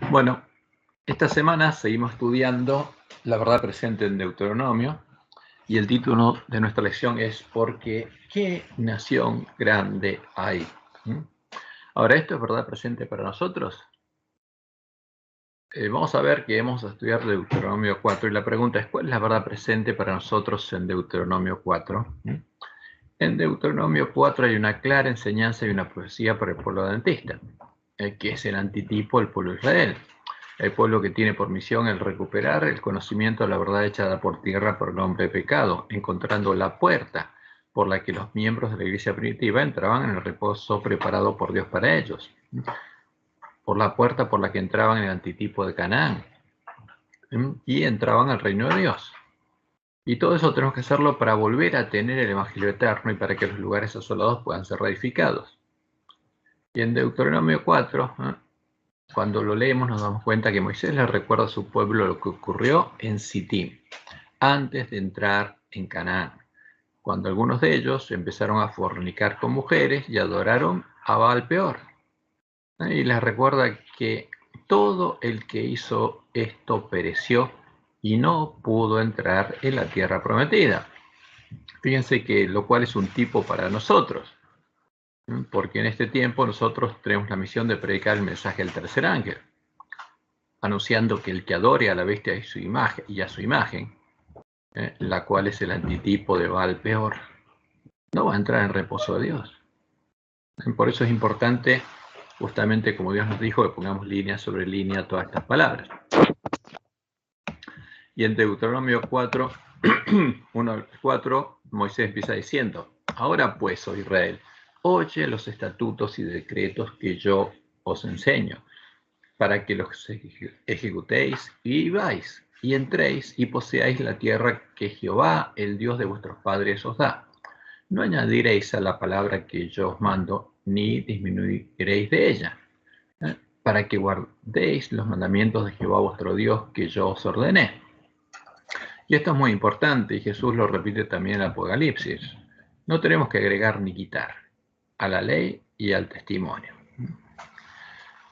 Bueno, esta semana seguimos estudiando la verdad presente en Deuteronomio y el título de nuestra lección es Porque ¿qué nación grande hay? Ahora, ¿esto es verdad presente para nosotros? Vamos a ver que vamos a estudiar Deuteronomio 4 y la pregunta es ¿cuál es la verdad presente para nosotros en Deuteronomio 4? En Deuteronomio 4 hay una clara enseñanza y una profecía para el pueblo adventista, que es el antitipo del pueblo de Israel. El pueblo que tiene por misión el recuperar el conocimiento de la verdad echada por tierra por el hombre de pecado, encontrando la puerta por la que los miembros de la iglesia primitiva entraban en el reposo preparado por Dios para ellos, por la puerta por la que entraban en el antitipo de Canaán y entraban al reino de Dios. Y todo eso tenemos que hacerlo para volver a tener el evangelio eterno y para que los lugares asolados puedan ser reedificados. Y en Deuteronomio 4, cuando lo leemos nos damos cuenta que Moisés le recuerda a su pueblo lo que ocurrió en Sitim, antes de entrar en Canaán, cuando algunos de ellos empezaron a fornicar con mujeres y adoraron a Baal Peor. Y les recuerda que todo el que hizo esto pereció y no pudo entrar en la tierra prometida. Fíjense que lo cual es un tipo para nosotros, porque en este tiempo nosotros tenemos la misión de predicar el mensaje del tercer ángel, anunciando que el que adore a la bestia y a su imagen, la cual es el antitipo de Baal Peor, no va a entrar en reposo de Dios. Por eso es importante, justamente como Dios nos dijo, que pongamos línea sobre línea todas estas palabras. Y en Deuteronomio 4, 1 al 4, Moisés empieza diciendo: Ahora pues, oh Israel, oye los estatutos y decretos que yo os enseño, para que los ejecutéis y viváis, y entréis y poseáis la tierra que Jehová, el Dios de vuestros padres, os da. No añadiréis a la palabra que yo os mando, ni disminuiréis de ella, para que guardéis los mandamientos de Jehová vuestro Dios que yo os ordené. Y esto es muy importante, y Jesús lo repite también en Apocalipsis. No tenemos que agregar ni quitar a la ley y al testimonio.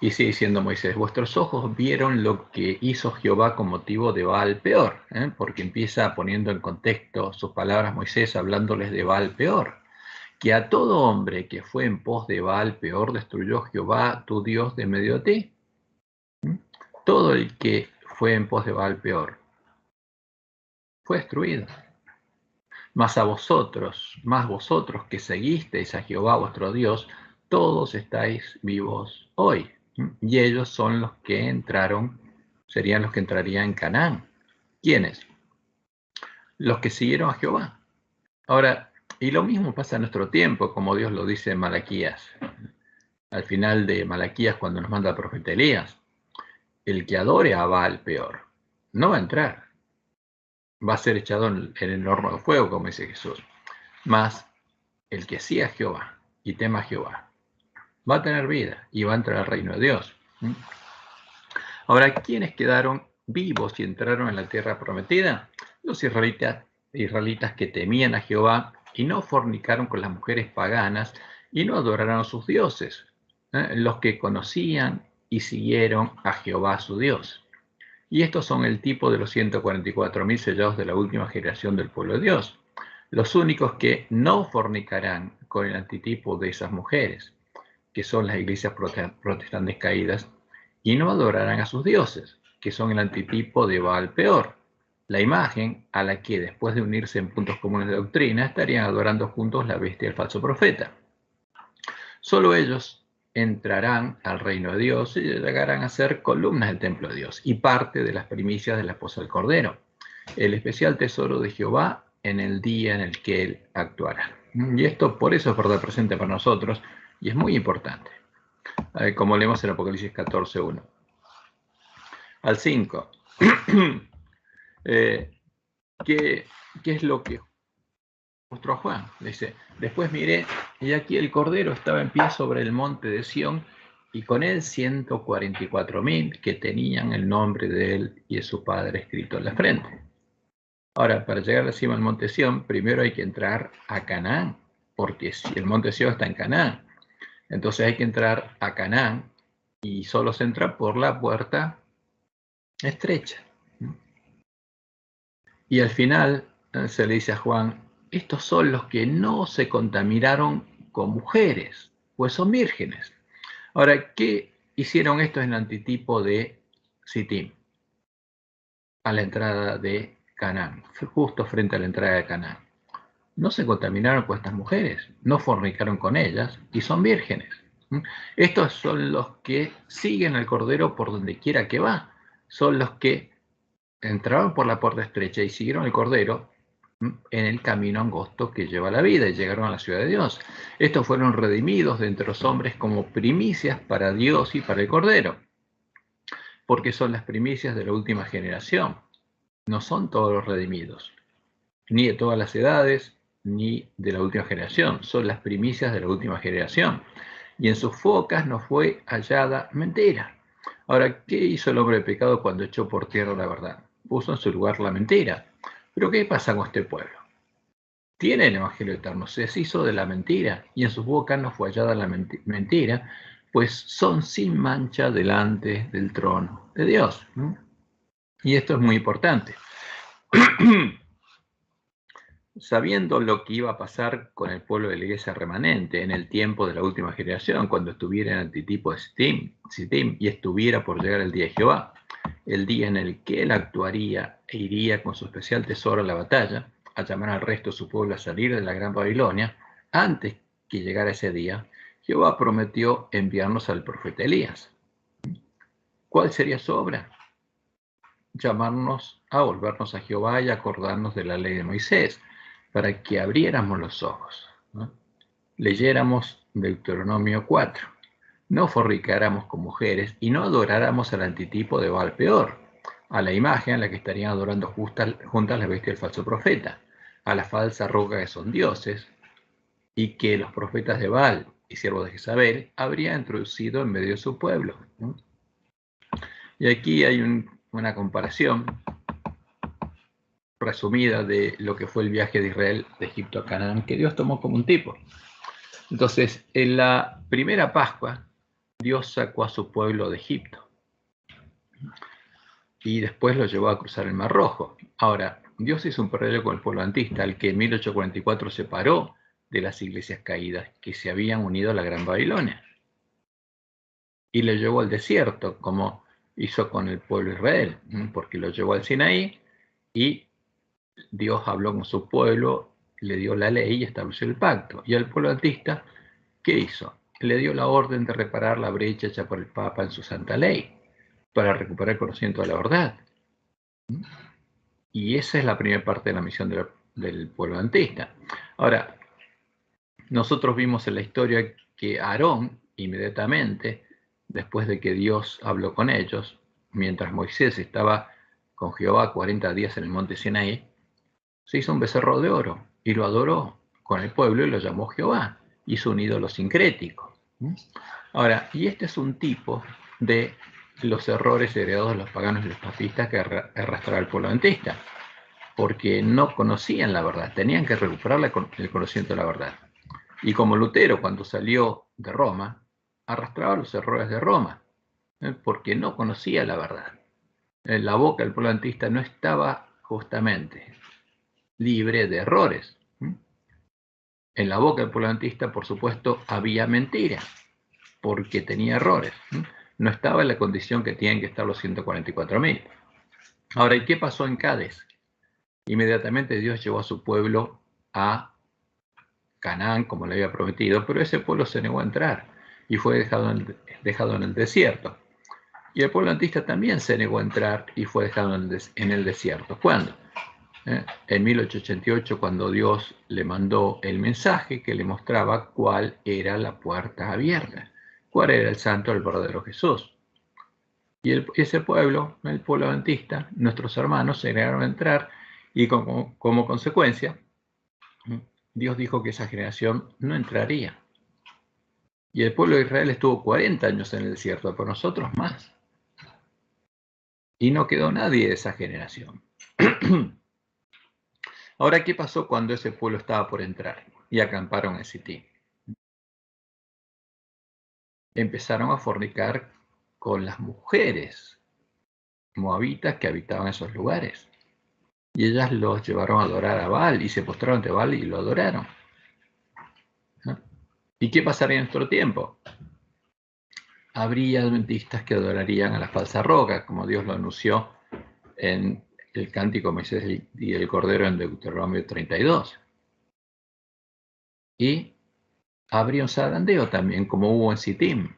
Y sigue diciendo Moisés: vuestros ojos vieron lo que hizo Jehová con motivo de Baal Peor, porque empieza poniendo en contexto sus palabras Moisés hablándoles de Baal Peor, que a todo hombre que fue en pos de Baal Peor destruyó Jehová tu Dios de medio de ti. Todo el que fue en pos de Baal Peor fue destruido. Mas vosotros que seguisteis a Jehová vuestro Dios, todos estáis vivos hoy. Y ellos son los que entraron, serían los que entrarían en Canaán. ¿Quiénes? Los que siguieron a Jehová. Ahora, y lo mismo pasa en nuestro tiempo, como Dios lo dice en Malaquías. Al final de Malaquías, cuando nos manda el profeta Elías, el que adore a Baal Peor no va a entrar. Va a ser echado en el horno de fuego, como dice Jesús. Mas el que siga a Jehová y tema a Jehová va a tener vida y va a entrar al reino de Dios. Ahora, ¿quiénes quedaron vivos y entraron en la tierra prometida? Los israelitas que temían a Jehová y no fornicaron con las mujeres paganas y no adoraron a sus dioses. Los que conocían y siguieron a Jehová su Dios. Y estos son el tipo de los 144.000 sellados de la última generación del pueblo de Dios. Los únicos que no fornicarán con el antitipo de esas mujeres, que son las iglesias protestantes caídas, y no adorarán a sus dioses, que son el antitipo de Baal Peor, la imagen a la que, después de unirse en puntos comunes de doctrina, estarían adorando juntos la bestia y el falso profeta. Solo ellos entrarán al reino de Dios y llegarán a ser columnas del templo de Dios y parte de las primicias de la esposa del Cordero, el especial tesoro de Jehová en el día en el que Él actuará. Y esto por eso es verdad presente para nosotros y es muy importante, como leemos en Apocalipsis 14:1 al 5. ¿Qué es lo que mostró a Juan? Dice: después miré, y aquí el Cordero estaba en pie sobre el monte de Sión, y con él 144.000 que tenían el nombre de él y de su padre escrito en la frente. Ahora, para llegar a la cima del monte Sión, primero hay que entrar a Canaán, porque si el monte Sión está en Canaán, entonces hay que entrar a Canaán y solo se entra por la puerta estrecha. Y al final se le dice a Juan, estos son los que no se contaminaron con mujeres, pues son vírgenes. Ahora, ¿qué hicieron estos en antitipo de Sittim? A la entrada de Canaán, justo frente a la entrada de Canaán. No se contaminaron con estas mujeres, no fornicaron con ellas y son vírgenes. Estos son los que siguen al Cordero por donde quiera que va. Son los que entraron por la puerta estrecha y siguieron al Cordero en el camino angosto que lleva a la vida y llegaron a la ciudad de Dios. Estos fueron redimidos de entre los hombres como primicias para Dios y para el Cordero, porque son las primicias de la última generación. No son todos los redimidos, ni de todas las edades, ni de la última generación. Son las primicias de la última generación. Y en sus focas no fue hallada mentira. Ahora, ¿qué hizo el hombre de pecado cuando echó por tierra la verdad? Puso en su lugar la mentira. Pero ¿qué pasa con este pueblo? Tiene el Evangelio eterno, se deshizo de la mentira, y en sus bocas no fue hallada la mentira, pues son sin mancha delante del trono de Dios. Y esto es muy importante. Sabiendo lo que iba a pasar con el pueblo de la iglesia remanente en el tiempo de la última generación, cuando estuviera en antitipo de Sittim y estuviera por llegar el día de Jehová, el día en el que él actuaría e iría con su especial tesoro a la batalla, a llamar al resto de su pueblo a salir de la gran Babilonia, antes que llegara ese día, Jehová prometió enviarnos al profeta Elías. ¿Cuál sería su obra? Llamarnos a volvernos a Jehová y acordarnos de la ley de Moisés, para que abriéramos los ojos, ¿no? Leyéramos Deuteronomio 4, no fornicáramos con mujeres y no adoráramos al antitipo de Baal Peor, a la imagen a la que estarían adorando juntas las bestias del falso profeta, a la falsa roca que son dioses, y que los profetas de Baal y siervos de Jezabel habrían introducido en medio de su pueblo, ¿no? Y aquí hay una comparación resumida de lo que fue el viaje de Israel de Egipto a Canaán, que Dios tomó como un tipo. Entonces, en la primera Pascua, Dios sacó a su pueblo de Egipto y después lo llevó a cruzar el Mar Rojo. Ahora, Dios hizo un paralelo con el pueblo antista, al que en 1844 separó de las iglesias caídas que se habían unido a la Gran Babilonia y lo llevó al desierto, como hizo con el pueblo de Israel, porque lo llevó al Sinaí y Dios habló con su pueblo, le dio la ley y estableció el pacto. Y al pueblo antista, ¿qué hizo? Le dio la orden de reparar la brecha hecha por el Papa en su santa ley, para recuperar el conocimiento de la verdad. Y esa es la primera parte de la misión del pueblo antista. Ahora, nosotros vimos en la historia que Aarón, inmediatamente, después de que Dios habló con ellos, mientras Moisés estaba con Jehová 40 días en el monte Sinaí, se hizo un becerro de oro y lo adoró con el pueblo y lo llamó Jehová. Hizo un ídolo sincrético. Ahora, y este es un tipo de los errores heredados de los paganos y los papistas que arrastraba el pueblo adventista, porque no conocían la verdad, tenían que recuperar el conocimiento de la verdad. Y como Lutero, cuando salió de Roma, arrastraba los errores de Roma, porque no conocía la verdad. En la boca del pueblo adventista no estaba justamente libre de errores. En la boca del pueblo adventista, por supuesto, había mentira, porque tenía errores. No estaba en la condición que tienen que estar los 144.000. Ahora, ¿y qué pasó en Cádiz? Inmediatamente Dios llevó a su pueblo a Canaán, como le había prometido, pero ese pueblo se negó a entrar y fue dejado en el desierto. Y el pueblo antista también se negó a entrar y fue dejado en el desierto. ¿Cuándo? En 1888, cuando Dios le mandó el mensaje que le mostraba cuál era la puerta abierta, cuál era el santo, el verdadero Jesús. Y ese pueblo, el pueblo adventista, nuestros hermanos se negaron a entrar y como consecuencia, Dios dijo que esa generación no entraría. Y el pueblo de Israel estuvo 40 años en el desierto, por nosotros más. Y no quedó nadie de esa generación. Ahora, ¿qué pasó cuando ese pueblo estaba por entrar y acamparon en Sittim? Empezaron a fornicar con las mujeres moabitas que habitaban esos lugares. Y ellas los llevaron a adorar a Baal y se postraron ante Baal y lo adoraron. ¿No? ¿Y qué pasaría en nuestro tiempo? Habría adventistas que adorarían a la falsa roca, como Dios lo anunció en el Cántico Moisés y el Cordero en Deuteronomio 32. Y habría un zarandeo también, como hubo en Sittim.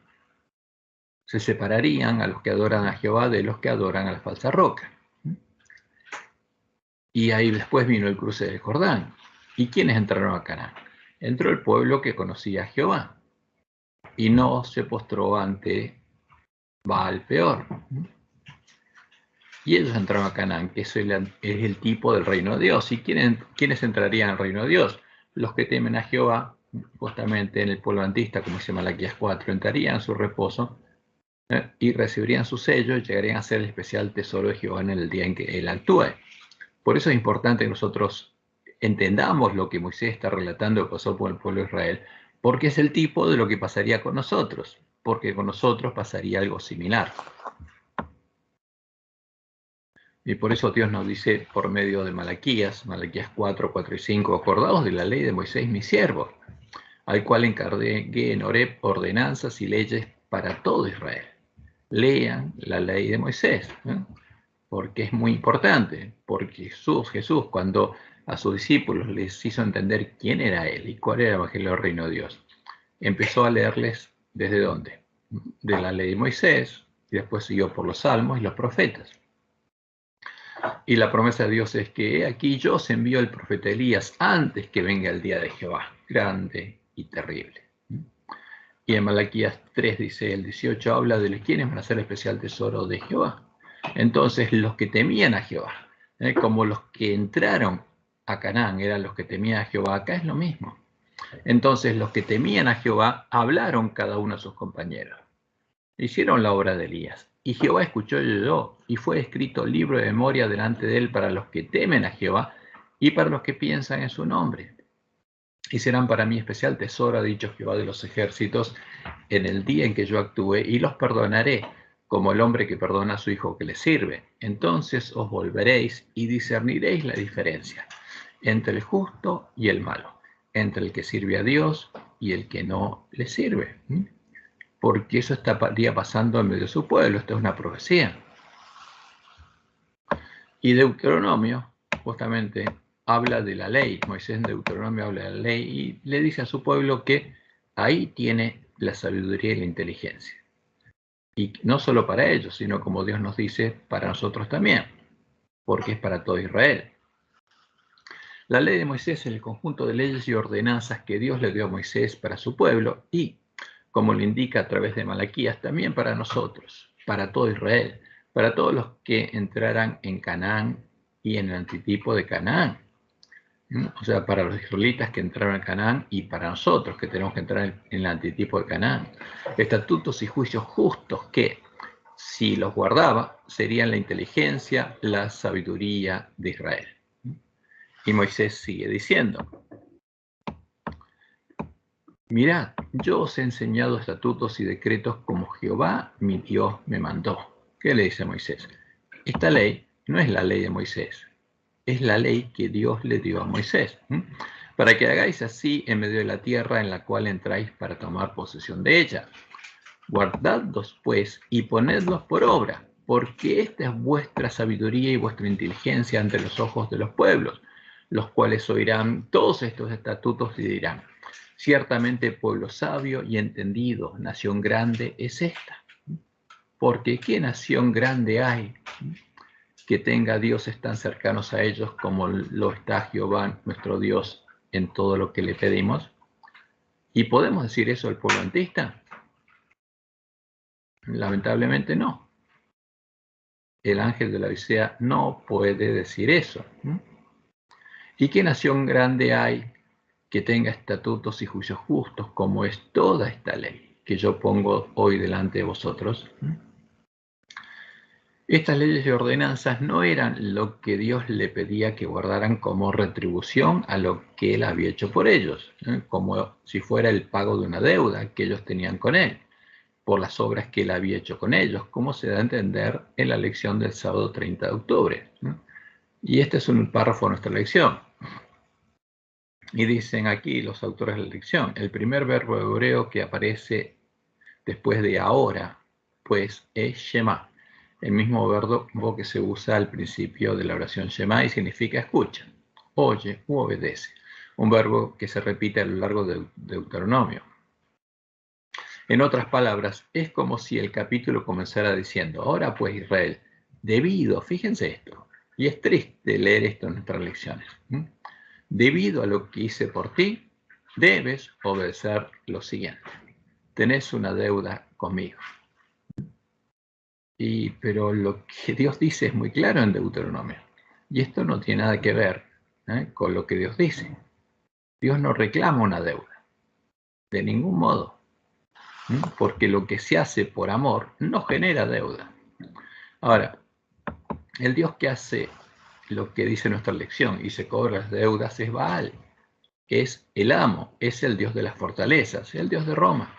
Se separarían a los que adoran a Jehová de los que adoran a la falsa roca. Y ahí después vino el cruce del Jordán. ¿Y quiénes entraron a Canaán? Entró el pueblo que conocía a Jehová y no se postró ante Baal peor. Y ellos entraron a Canaán, que es el tipo del reino de Dios. ¿Y quiénes entrarían al reino de Dios? Los que temen a Jehová, justamente en el pueblo antista, como dice Malaquías 4, entrarían en su reposo y recibirían su sello y llegarían a ser el especial tesoro de Jehová en el día en que él actúe. Por eso es importante que nosotros entendamos lo que Moisés está relatando que pasó por el pueblo de Israel, porque es el tipo de lo que pasaría con nosotros, porque con nosotros pasaría algo similar. Y por eso Dios nos dice por medio de Malaquías 4, 4 y 5, acordaos de la ley de Moisés mi siervo, al cual encargué en Horeb ordenanzas y leyes para todo Israel. Lean la ley de Moisés, porque es muy importante, porque Jesús, cuando a sus discípulos les hizo entender quién era Él y cuál era el Evangelio del Reino de Dios, empezó a leerles ¿desde dónde? De la ley de Moisés, y después siguió por los salmos y los profetas. Y la promesa de Dios es que aquí yo os envío el profeta Elías antes que venga el día de Jehová, grande y terrible. Y en Malaquías 3 dice, el 18 habla de quienes van a ser el especial tesoro de Jehová. Entonces los que temían a Jehová, como los que entraron a Canaán eran los que temían a Jehová, acá es lo mismo. Entonces los que temían a Jehová hablaron cada uno a sus compañeros. Hicieron la obra de Elías. Y Jehová escuchó y oyó, y fue escrito libro de memoria delante de él para los que temen a Jehová y para los que piensan en su nombre. Y serán para mí especial tesoro, ha dicho Jehová de los ejércitos, en el día en que yo actúe, y los perdonaré, como el hombre que perdona a su hijo que le sirve. Entonces os volveréis y discerniréis la diferencia entre el justo y el malo, entre el que sirve a Dios y el que no le sirve. Porque eso estaría pasando en medio de su pueblo. Esto es una profecía. Y Deuteronomio, justamente, habla de la ley. Moisés en Deuteronomio habla de la ley y le dice a su pueblo que ahí tiene la sabiduría y la inteligencia. Y no solo para ellos, sino como Dios nos dice, para nosotros también, porque es para todo Israel. La ley de Moisés es el conjunto de leyes y ordenanzas que Dios le dio a Moisés para su pueblo y, como lo indica a través de Malaquías, también para nosotros, para todo Israel, para todos los que entraran en Canaán y en el antitipo de Canaán. O sea, para los israelitas que entraron en Canaán y para nosotros que tenemos que entrar en el antitipo de Canaán. Estatutos y juicios justos que, si los guardaba, serían la inteligencia, la sabiduría de Israel. Y Moisés sigue diciendo, mirad, yo os he enseñado estatutos y decretos como Jehová mi Dios me mandó. ¿Qué le dice Moisés? Esta ley no es la ley de Moisés, es la ley que Dios le dio a Moisés, para que hagáis así en medio de la tierra en la cual entráis para tomar posesión de ella. Guardadlos pues y ponedlos por obra, porque esta es vuestra sabiduría y vuestra inteligencia ante los ojos de los pueblos, los cuales oirán todos estos estatutos y dirán, ciertamente pueblo sabio y entendido, nación grande es esta. Porque ¿qué nación grande hay que tenga dioses tan cercanos a ellos como lo está Jehová, nuestro Dios, en todo lo que le pedimos? ¿Y podemos decir eso al pueblo antista? Lamentablemente no. El ángel de la Odisea no puede decir eso. ¿Y qué nación grande hay que tenga estatutos y juicios justos como es toda esta ley que yo pongo hoy delante de vosotros? Estas leyes y ordenanzas no eran lo que Dios le pedía que guardaran como retribución a lo que Él había hecho por ellos, como si fuera el pago de una deuda que ellos tenían con Él, por las obras que él había hecho con ellos, como se da a entender en la lección del sábado 30 de octubre. Y este es un párrafo de nuestra lección. Y dicen aquí los autores de la lección, el primer verbo hebreo que aparece después de ahora, pues es Shema, el mismo verbo que se usa al principio de la oración Shema y significa escucha, oye u obedece, un verbo que se repite a lo largo de Deuteronomio. En otras palabras, es como si el capítulo comenzara diciendo, ahora pues Israel, debido, fíjense esto, y es triste leer esto en nuestras lecciones, debido a lo que hice por ti, debes obedecer lo siguiente. Tenés una deuda conmigo. Pero lo que Dios dice es muy claro en Deuteronomio. Y esto no tiene nada que ver con lo que Dios dice. Dios no reclama una deuda, de ningún modo. Porque lo que se hace por amor no genera deuda. Ahora, el Dios que hace lo que dice nuestra lección y se cobra las deudas es Baal. Es el amo, es el Dios de las fortalezas, el Dios de Roma.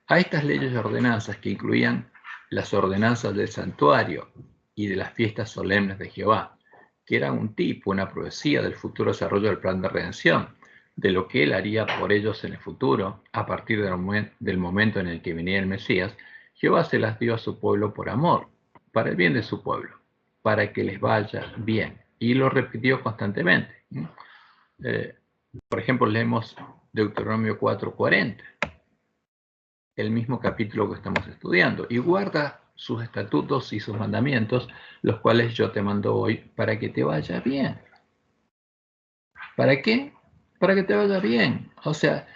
A estas leyes y ordenanzas que incluían las ordenanzas del santuario y de las fiestas solemnes de Jehová, que eran un tipo, una profecía del futuro desarrollo del plan de redención, de lo que él haría por ellos en el futuro, a partir del momento en el que viniera el Mesías, Jehová se las dio a su pueblo por amor, para el bien de su pueblo, para que les vaya bien. Y lo repitió constantemente. Por ejemplo, leemos Deuteronomio 4:40. El mismo capítulo que estamos estudiando, y guarda sus estatutos y sus mandamientos, los cuales yo te mando hoy, para que te vaya bien. ¿Para qué? Para que te vaya bien. O sea,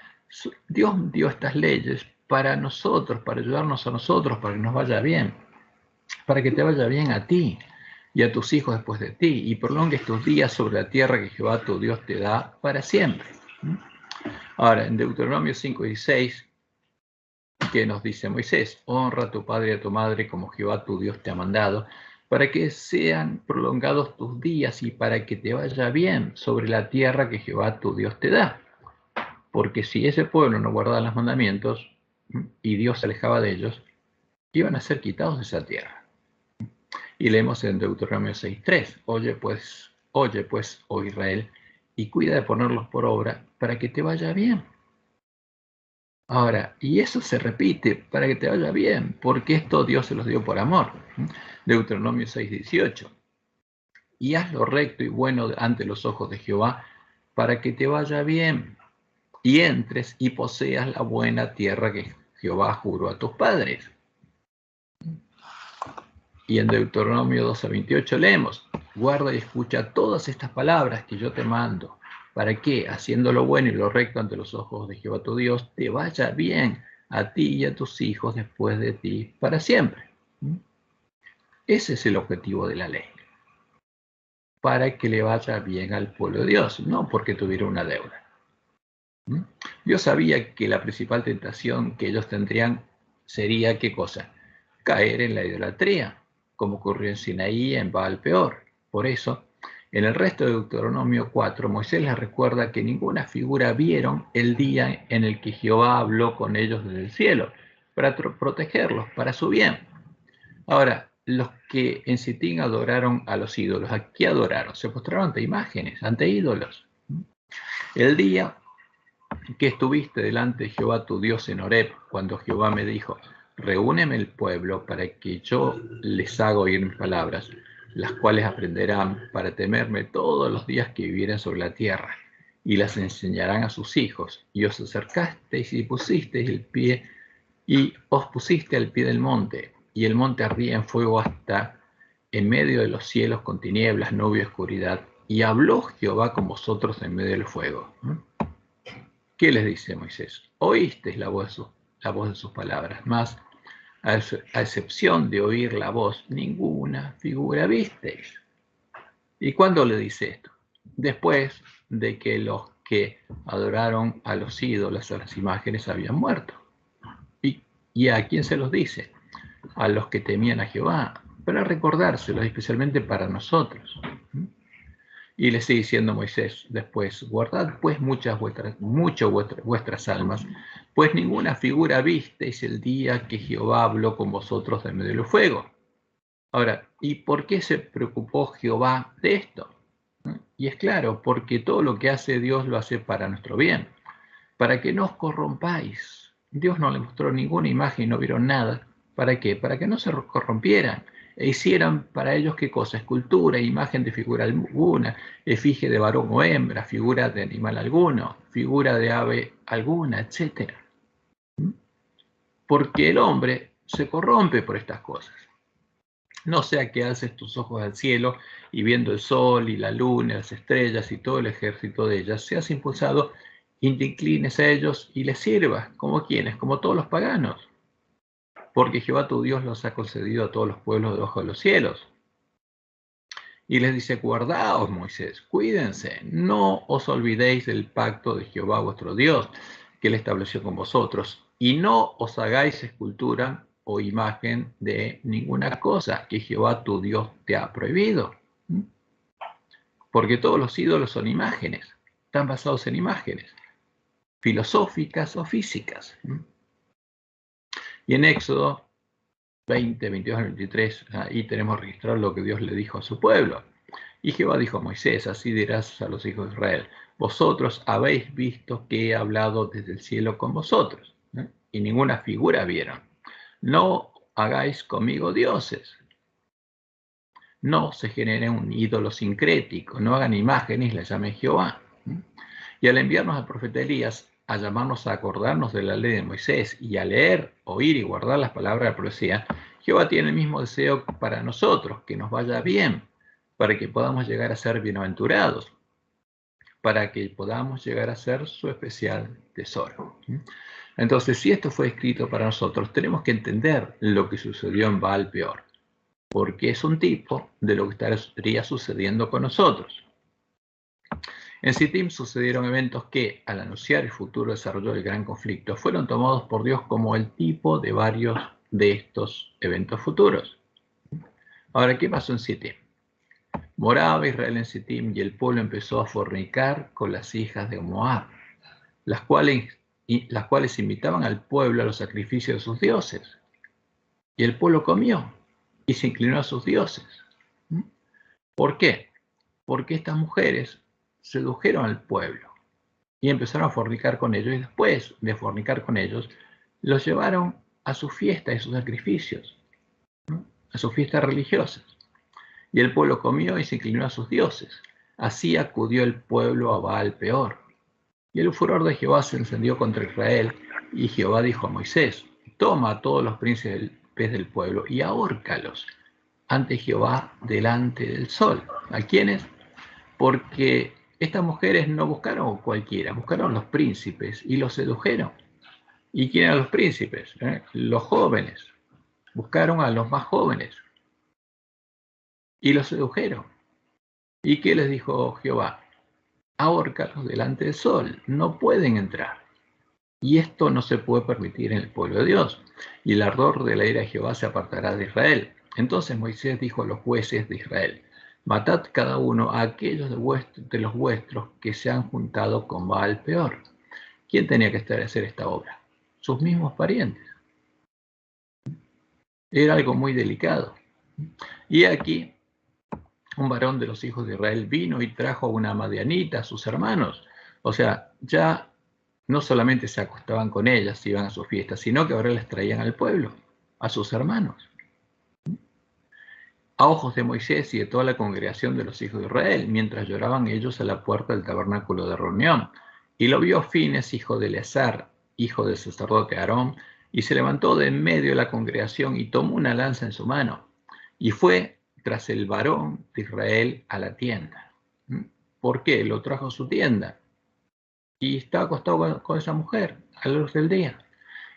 Dios dio estas leyes para nosotros, para ayudarnos a nosotros, para que nos vaya bien, para que te vaya bien a ti y a tus hijos después de ti, y prolongues tus días sobre la tierra que Jehová tu Dios te da para siempre. Ahora, en Deuteronomio 5:16, que nos dice Moisés, honra a tu padre y a tu madre como Jehová tu Dios te ha mandado, para que sean prolongados tus días y para que te vaya bien sobre la tierra que Jehová tu Dios te da. Porque si ese pueblo no guardaba los mandamientos y Dios se alejaba de ellos, iban a ser quitados de esa tierra. Y leemos en Deuteronomio 6:3, oye pues, oh Israel, y cuida de ponerlos por obra para que te vaya bien. Ahora, y eso se repite para que te vaya bien, porque esto Dios se los dio por amor. Deuteronomio 6:18. Y haz lo recto y bueno ante los ojos de Jehová, para que te vaya bien, y entres y poseas la buena tierra que Jehová juró a tus padres. Y en Deuteronomio 12:28 leemos, guarda y escucha todas estas palabras que yo te mando, para que, haciendo lo bueno y lo recto ante los ojos de Jehová tu Dios, te vaya bien a ti y a tus hijos después de ti para siempre. Ese es el objetivo de la ley. Para que le vaya bien al pueblo de Dios, no porque tuviera una deuda. Dios sabía que la principal tentación que ellos tendrían sería, ¿qué cosa? Caer en la idolatría, como ocurrió en Sinaí, en Baal Peor. Por eso, en el resto de Deuteronomio 4, Moisés les recuerda que ninguna figura vieron el día en el que Jehová habló con ellos desde el cielo, para protegerlos, para su bien. Ahora, los que en Sitín adoraron a los ídolos, ¿a qué adoraron? Se postraron ante imágenes, ante ídolos. El día que estuviste delante de Jehová tu Dios en Horeb, cuando Jehová me dijo, reúneme el pueblo para que yo les haga oír mis palabras, las cuales aprenderán para temerme todos los días que vivieren sobre la tierra, y las enseñarán a sus hijos. Y os acercasteis y pusisteis el pie, y os pusiste al pie del monte, y el monte ardía en fuego hasta en medio de los cielos con tinieblas, nubes y oscuridad, y habló Jehová con vosotros en medio del fuego. ¿Qué les dice Moisés? Oísteis la voz de sus palabras, mas a excepción de oír la voz, ninguna figura visteis. ¿Y cuándo le dice esto? Después de que los que adoraron a los ídolos, a las imágenes, habían muerto. ¿Y a quién se los dice? A los que temían a Jehová, para recordárselo, especialmente para nosotros. Y le sigue diciendo Moisés después, guardad pues mucho vuestras almas, Pues ninguna figura visteis el día que Jehová habló con vosotros de medio del fuego. Ahora, ¿y por qué se preocupó Jehová de esto? Y es claro, porque todo lo que hace Dios lo hace para nuestro bien, para que no os corrompáis. Dios no le mostró ninguna imagen y no vieron nada. ¿Para qué? Para que no se corrompieran e hicieran para ellos qué cosa: escultura, imagen de figura alguna, efigie de varón o hembra, figura de animal alguno, figura de ave alguna, etc. Porque el hombre se corrompe por estas cosas. No sea que alces tus ojos al cielo y viendo el sol y la luna, las estrellas y todo el ejército de ellas, seas impulsado y te inclines a ellos y les sirvas, como quienes, como todos los paganos. Porque Jehová tu Dios los ha concedido a todos los pueblos debajo de los cielos. Y les dice: guardaos, Moisés, cuídense, no os olvidéis del pacto de Jehová vuestro Dios, que él estableció con vosotros, y no os hagáis escultura o imagen de ninguna cosa que Jehová tu Dios te ha prohibido. Porque todos los ídolos son imágenes, están basados en imágenes, filosóficas o físicas. Y en Éxodo 20, 22 al 23, ahí tenemos registrado lo que Dios le dijo a su pueblo. Y Jehová dijo a Moisés: así dirás a los hijos de Israel: vosotros habéis visto que he hablado desde el cielo con vosotros, y ninguna figura vieron. No hagáis conmigo dioses. No se genere un ídolo sincrético, no hagan imágenes y le llamen Jehová. Y al enviarnos al profeta Elías a llamarnos a acordarnos de la ley de Moisés y a leer, oír y guardar las palabras de la profecía, Jehová tiene el mismo deseo para nosotros: que nos vaya bien, para que podamos llegar a ser bienaventurados, para que podamos llegar a ser su especial tesoro. Entonces, si esto fue escrito para nosotros, tenemos que entender lo que sucedió en Baal Peor, porque es un tipo de lo que estaría sucediendo con nosotros. En Sittim sucedieron eventos que, al anunciar el futuro desarrollo del gran conflicto, fueron tomados por Dios como el tipo de varios de estos eventos futuros. Ahora, ¿qué pasó en Sittim? Moraba Israel en Sittim y el pueblo empezó a fornicar con las hijas de Moab, las cuales invitaban al pueblo a los sacrificios de sus dioses. Y el pueblo comió y se inclinó a sus dioses. ¿Por qué? Porque estas mujeres sedujeron al pueblo y empezaron a fornicar con ellos, y después de fornicar con ellos, los llevaron a sus fiestas y sus sacrificios, a sus fiestas religiosas. Y el pueblo comió y se inclinó a sus dioses. Así acudió el pueblo a Baal Peor. Y el furor de Jehová se encendió contra Israel, y Jehová dijo a Moisés: toma a todos los príncipes del pueblo y ahórcalos ante Jehová delante del sol. ¿A quiénes? Porque estas mujeres no buscaron cualquiera, buscaron los príncipes y los sedujeron. ¿Y quién eran los príncipes? Los jóvenes. Buscaron a los más jóvenes y los sedujeron. ¿Y qué les dijo Jehová? Ahórcalos delante del sol, no pueden entrar. Y esto no se puede permitir en el pueblo de Dios. Y el ardor de la ira de Jehová se apartará de Israel. Entonces Moisés dijo a los jueces de Israel: matad cada uno a aquellos de los vuestros que se han juntado con Baal Peor. ¿Quién tenía que hacer esta obra? Sus mismos parientes. Era algo muy delicado. Y aquí un varón de los hijos de Israel vino y trajo a una madianita a sus hermanos. O sea, ya no solamente se acostaban con ellas, iban a sus fiestas, sino que ahora les traían al pueblo, a sus hermanos. A ojos de Moisés y de toda la congregación de los hijos de Israel, mientras lloraban ellos a la puerta del tabernáculo de reunión. Y lo vio Fines, hijo de Eleazar, hijo del sacerdote Aarón, y se levantó de en medio de la congregación y tomó una lanza en su mano, y fue tras el varón de Israel a la tienda. ¿Por qué? Lo trajo a su tienda y estaba acostado con esa mujer a la luz del día.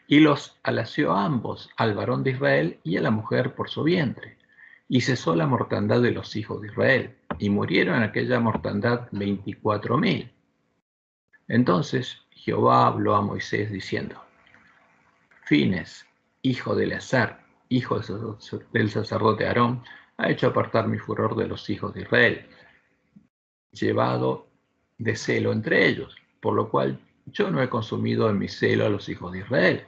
Y los alació a ambos, al varón de Israel y a la mujer por su vientre. Y cesó la mortandad de los hijos de Israel, y murieron en aquella mortandad 24,000. Entonces Jehová habló a Moisés diciendo: Fines, hijo de Eleazar, hijo del sacerdote Aarón, ha hecho apartar mi furor de los hijos de Israel, llevado de celo entre ellos, por lo cual yo no he consumido en mi celo a los hijos de Israel.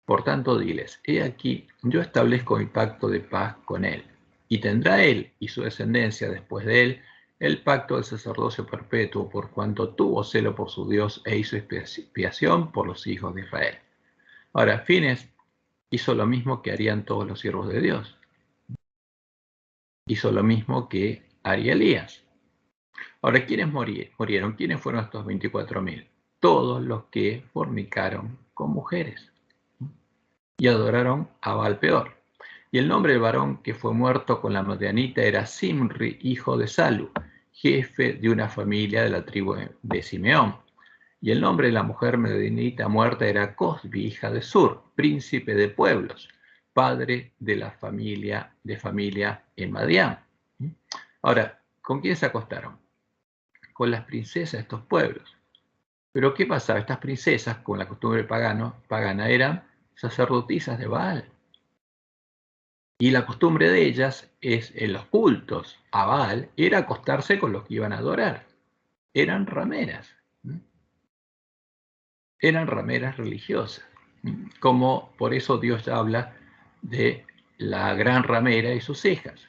Por tanto, diles, he aquí, yo establezco mi pacto de paz con él, y tendrá él y su descendencia después de él el pacto del sacerdocio perpetuo, por cuanto tuvo celo por su Dios e hizo expiación por los hijos de Israel. Ahora, Fines hizo lo mismo que harían todos los siervos de Dios. Hizo lo mismo que haría Elías. Ahora, ¿quiénes murieron? ¿Quiénes fueron estos 24.000? Todos los que fornicaron con mujeres y adoraron a Baal peor. Y el nombre del varón que fue muerto con la madianita era Simri, hijo de Salu, jefe de una familia de la tribu de Simeón. Y el nombre de la mujer madianita muerta era Cosbi, hija de Sur, príncipe de pueblos, padre de la familia en Madián. Ahora, ¿con quién se acostaron? Con las princesas de estos pueblos. Pero ¿qué pasaba? Estas princesas, con la costumbre pagana, eran sacerdotisas de Baal. Y la costumbre de ellas es, en los cultos a Baal, era acostarse con los que iban a adorar. Eran rameras. Eran rameras religiosas. Como por eso Dios habla de la gran ramera y sus hijas.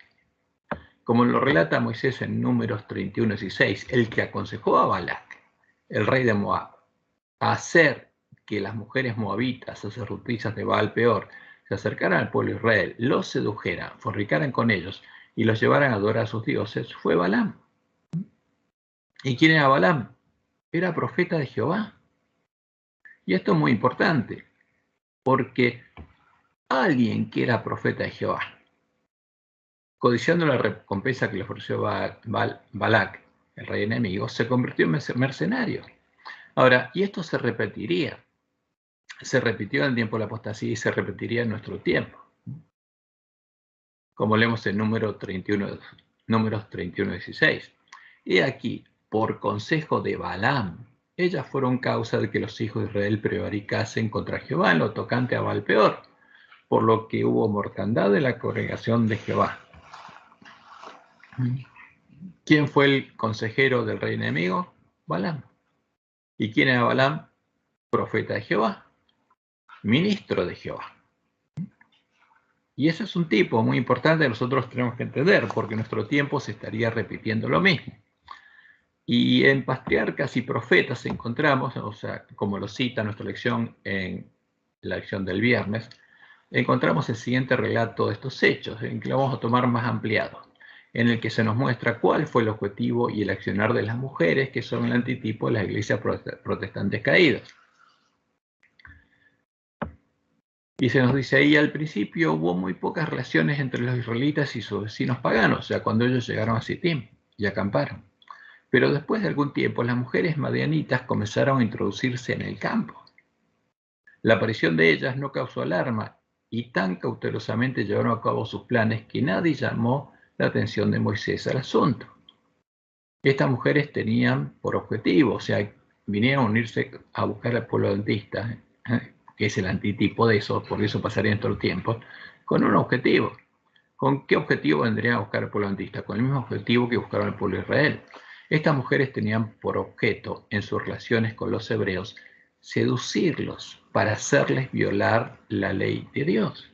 Como lo relata Moisés en Números 31:16, el que aconsejó a Balac, el rey de Moab, a hacer que las mujeres moabitas, sacerdotisas de Baal peor, se acercaran al pueblo de Israel, los sedujeran, fornicaran con ellos y los llevaran a adorar a sus dioses, fue Balaam. ¿Y quién era Balaam? Era profeta de Jehová. Y esto es muy importante, porque alguien que era profeta de Jehová, codiciando la recompensa que le ofreció Balac, el rey enemigo, se convirtió en mercenario. Ahora, y esto se repetiría. Se repitió en el tiempo de la apostasía y se repetiría en nuestro tiempo. Como leemos en Números 31:16. He aquí, por consejo de Balaam, ellas fueron causa de que los hijos de Israel prevaricasen contra Jehová en lo tocante a Baal peor, por lo que hubo mortandad de la congregación de Jehová. ¿Quién fue el consejero del rey enemigo? Balaam. ¿Y quién era Balaam? Profeta de Jehová, ministro de Jehová. Y ese es un tipo muy importante que nosotros tenemos que entender, porque en nuestro tiempo se estaría repitiendo lo mismo. Y en Patriarcas y Profetas encontramos, o sea, como lo cita nuestra lección en la lección del viernes, encontramos el siguiente relato de estos hechos, en que lo vamos a tomar más ampliado, en el que se nos muestra cuál fue el objetivo y el accionar de las mujeres, que son el antitipo de las iglesias protestantes caídas. Y se nos dice ahí, al principio hubo muy pocas relaciones entre los israelitas y sus vecinos paganos, o sea, cuando ellos llegaron a Sittim y acamparon. Pero después de algún tiempo, las mujeres madianitas comenzaron a introducirse en el campo. La aparición de ellas no causó alarma y tan cautelosamente llevaron a cabo sus planes que nadie llamó la atención de Moisés al asunto. Estas mujeres tenían por objetivo, o sea, vinieron a unirse a buscar al pueblo adventista, que es el antitipo de eso, por eso pasaría en todo el tiempo, con un objetivo. ¿Con qué objetivo vendrían a buscar al pueblo adventista? Con el mismo objetivo que buscaron al pueblo de Israel. Estas mujeres tenían por objeto, en sus relaciones con los hebreos, seducirlos para hacerles violar la ley de Dios,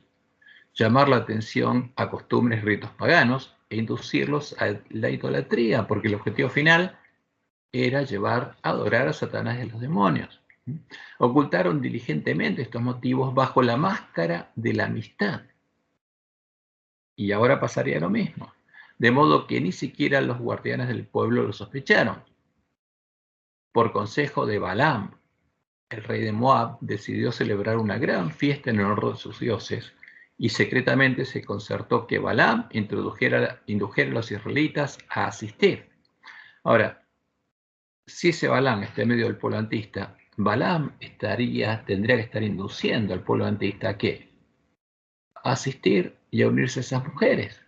llamar la atención a costumbres y ritos paganos e inducirlos a la idolatría, porque el objetivo final era llevar a adorar a Satanás y a los demonios. Ocultaron diligentemente estos motivos bajo la máscara de la amistad. Y ahora pasaría lo mismo. De modo que ni siquiera los guardianes del pueblo lo sospecharon. Por consejo de Balaam, el rey de Moab decidió celebrar una gran fiesta en honor de sus dioses y secretamente se concertó que Balaam indujera a los israelitas a asistir. Ahora, si ese Balaam está en medio del pueblo antista, Balaam tendría que estar induciendo al pueblo antista a ¿qué? A asistir y a unirse a esas mujeres.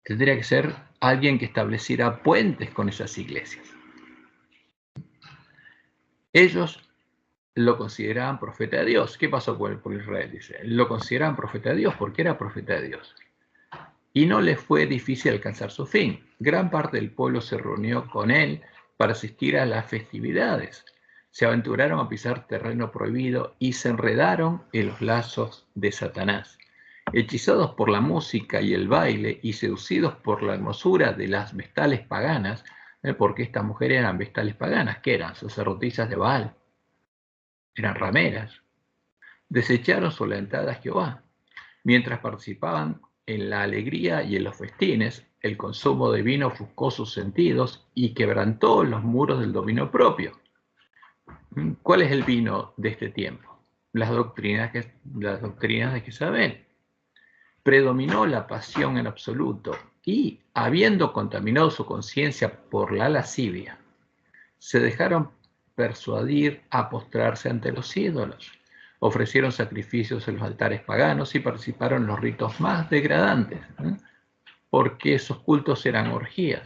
Tendría que ser alguien que estableciera puentes con esas iglesias. Ellos lo consideraban profeta de Dios. ¿Qué pasó con el pueblo de Israel? Dice, lo consideraban profeta de Dios porque era profeta de Dios. Y no les fue difícil alcanzar su fin. Gran parte del pueblo se reunió con él para asistir a las festividades. se aventuraron a pisar terreno prohibido y se enredaron en los lazos de Satanás. Hechizados por la música y el baile y seducidos por la hermosura de las vestales paganas, porque estas mujeres eran vestales paganas, que eran sacerdotisas de Baal, eran rameras, desecharon su lealtad a Jehová. Mientras participaban en la alegría y en los festines, el consumo de vino ofuscó sus sentidos y quebrantó los muros del dominio propio. ¿Cuál es el vino de este tiempo? Las doctrinas de Jezabel. Predominó la pasión en absoluto y, habiendo contaminado su conciencia por la lascivia, se dejaron persuadir a postrarse ante los ídolos. Ofrecieron sacrificios en los altares paganos y participaron en los ritos más degradantes, porque esos cultos eran orgías.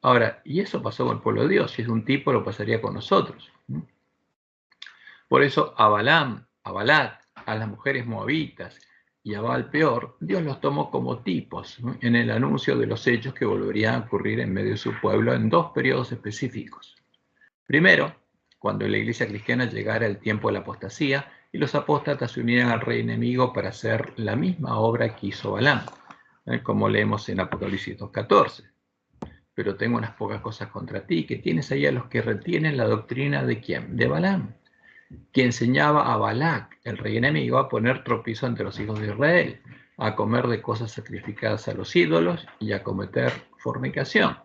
Ahora, y eso pasó con el pueblo de Dios, si es un tipo lo pasaría con nosotros. Por eso a Balaam, a Balac, a las mujeres moabitas y a Baal peor, Dios los tomó como tipos en el anuncio de los hechos que volverían a ocurrir en medio de su pueblo en dos periodos específicos. Primero, cuando en la iglesia cristiana llegara el tiempo de la apostasía y los apóstatas se unieran al rey enemigo para hacer la misma obra que hizo Balaam, como leemos en Apocalipsis 2:14. Pero tengo unas pocas cosas contra ti, que tienes ahí a los que retienen la doctrina de ¿quién? De Balaam, que enseñaba a Balac, el rey enemigo, a poner tropiezo ante los hijos de Israel, a comer de cosas sacrificadas a los ídolos y a cometer fornicación.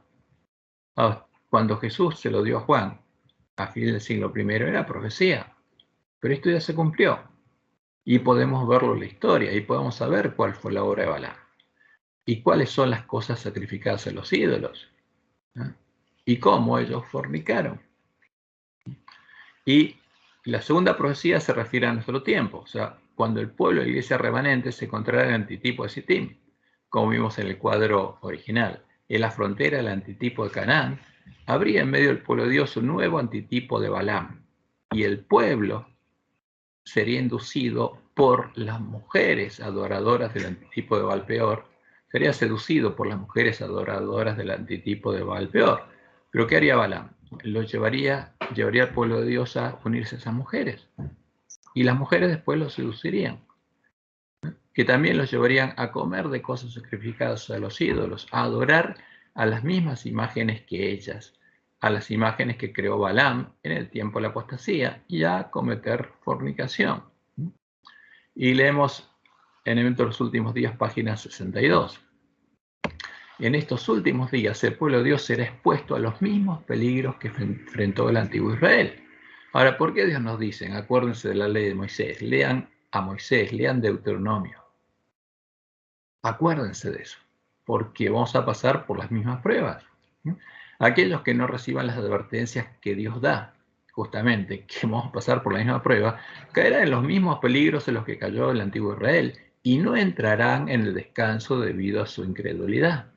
Cuando Jesús se lo dio a Juan, a fin del siglo I, era profecía, pero esto ya se cumplió. Y podemos verlo en la historia, y podemos saber cuál fue la obra de Balaam, y cuáles son las cosas sacrificadas a los ídolos, y cómo ellos fornicaron. Y la segunda profecía se refiere a nuestro tiempo, o sea, cuando el pueblo de la iglesia remanente se encontrara en el antitipo de Sittim, como vimos en el cuadro original. En la frontera del antitipo de Canaán, habría en medio del pueblo de Dios un nuevo antitipo de Balaam, y el pueblo sería inducido por las mujeres adoradoras del antitipo de Baal peor, sería seducido por las mujeres adoradoras del antitipo de Baal peor. Pero ¿qué haría Balaam? Lo llevaría al pueblo de Dios a unirse a esas mujeres, y las mujeres después lo seducirían, que también los llevarían a comer de cosas sacrificadas a los ídolos, a adorar a las mismas imágenes que ellas, a las imágenes que creó Balaam en el tiempo de la apostasía, y a cometer fornicación. Y leemos en Evento de los Últimos Días, página 62. En estos últimos días el pueblo de Dios será expuesto a los mismos peligros que enfrentó el antiguo Israel. Ahora, ¿por qué Dios nos dice? Acuérdense de la ley de Moisés, lean a Moisés, lean Deuteronomio. Acuérdense de eso, porque vamos a pasar por las mismas pruebas. Aquellos que no reciban las advertencias que Dios da, justamente, que vamos a pasar por la misma prueba, caerán en los mismos peligros en los que cayó el antiguo Israel y no entrarán en el descanso debido a su incredulidad.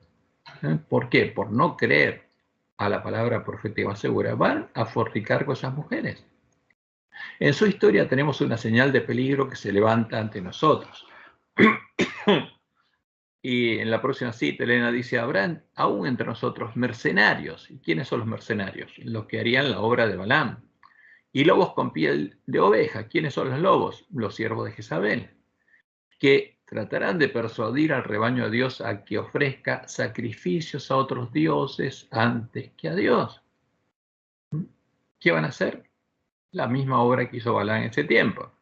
¿Por qué? Por no creer a la palabra profética segura, van a fornicar con esas mujeres. En su historia tenemos una señal de peligro que se levanta ante nosotros. Y en la próxima cita, Elena dice, habrán aún entre nosotros mercenarios. ¿Y quiénes son los mercenarios? Los que harían la obra de Balaam. Y lobos con piel de oveja. ¿Quiénes son los lobos? Los siervos de Jezabel, que tratarán de persuadir al rebaño de Dios a que ofrezca sacrificios a otros dioses antes que a Dios. ¿Qué van a hacer? La misma obra que hizo Balaam en ese tiempo.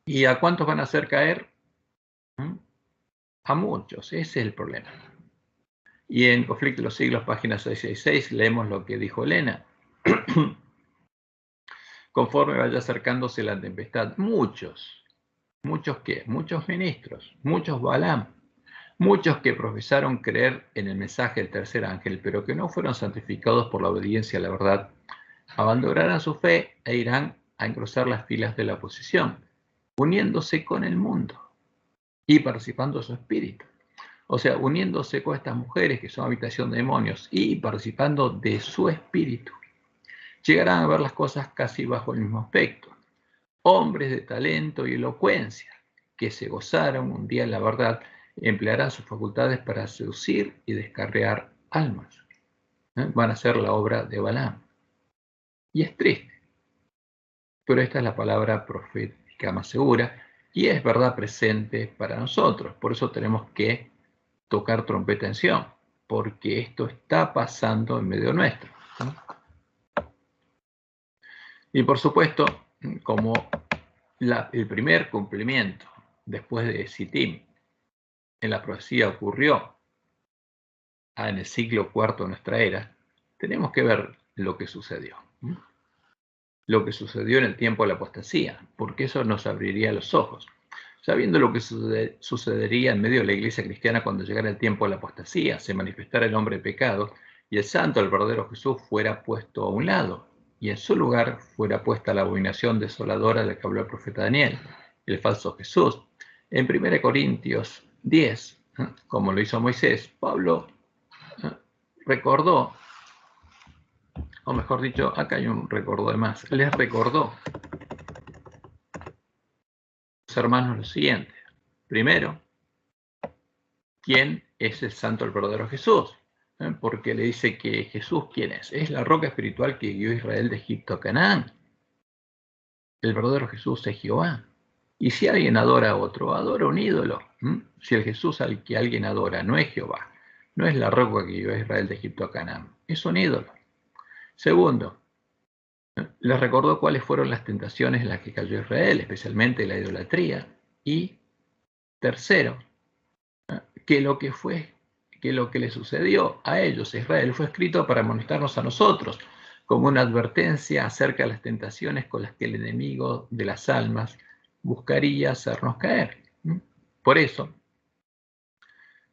¿Y a cuántos van a hacer caer? A muchos, ese es el problema. Y en Conflicto de los Siglos, página 666, leemos lo que dijo Elena. Conforme vaya acercándose la tempestad, ¿muchos qué? Muchos ministros, muchos Balaam, muchos que profesaron creer en el mensaje del tercer ángel, pero que no fueron santificados por la obediencia a la verdad, abandonarán su fe e irán a engrosar las filas de la oposición, uniéndose con el mundo y participando de su espíritu. O sea, uniéndose con estas mujeres que son habitación de demonios y participando de su espíritu, llegarán a ver las cosas casi bajo el mismo aspecto. Hombres de talento y elocuencia, que se gozaron un día en la verdad, emplearán sus facultades para seducir y descarriar almas. van a ser la obra de Balaam. Y es triste, pero esta es la palabra profética más segura y es verdad presente para nosotros. Por eso tenemos que tocar trompeta en Sión, porque esto está pasando en medio nuestro. Y por supuesto, como el primer cumplimiento después de Sittim en la profecía ocurrió en el siglo IV de nuestra era, tenemos que ver lo que sucedió. Lo que sucedió en el tiempo de la apostasía, porque eso nos abriría los ojos. Sabiendo lo que sucedería en medio de la iglesia cristiana cuando llegara el tiempo de la apostasía, se manifestara el hombre de pecado y el santo, el verdadero Jesús, fuera puesto a un lado y en su lugar fuera puesta la abominación desoladora de la que habló el profeta Daniel, el falso Jesús. En 1 Corintios 10, como lo hizo Moisés, Pablo recordó, o mejor dicho, acá hay un recordó de más, les recordó a los hermanos lo siguiente. Primero, ¿quién es el santo, el verdadero Jesús? Porque le dice que Jesús, ¿quién es? Es la roca espiritual que guió a Israel de Egipto a Canaán. El verdadero Jesús es Jehová. Y si alguien adora a otro, adora un ídolo. Si el Jesús al que alguien adora no es Jehová, no es la roca que guió a Israel de Egipto a Canaán, es un ídolo. Segundo, les recordó cuáles fueron las tentaciones en las que cayó Israel, especialmente la idolatría. Y tercero, que lo que le sucedió a ellos, a Israel, fue escrito para amonestarnos a nosotros, como una advertencia acerca de las tentaciones con las que el enemigo de las almas buscaría hacernos caer. Por eso,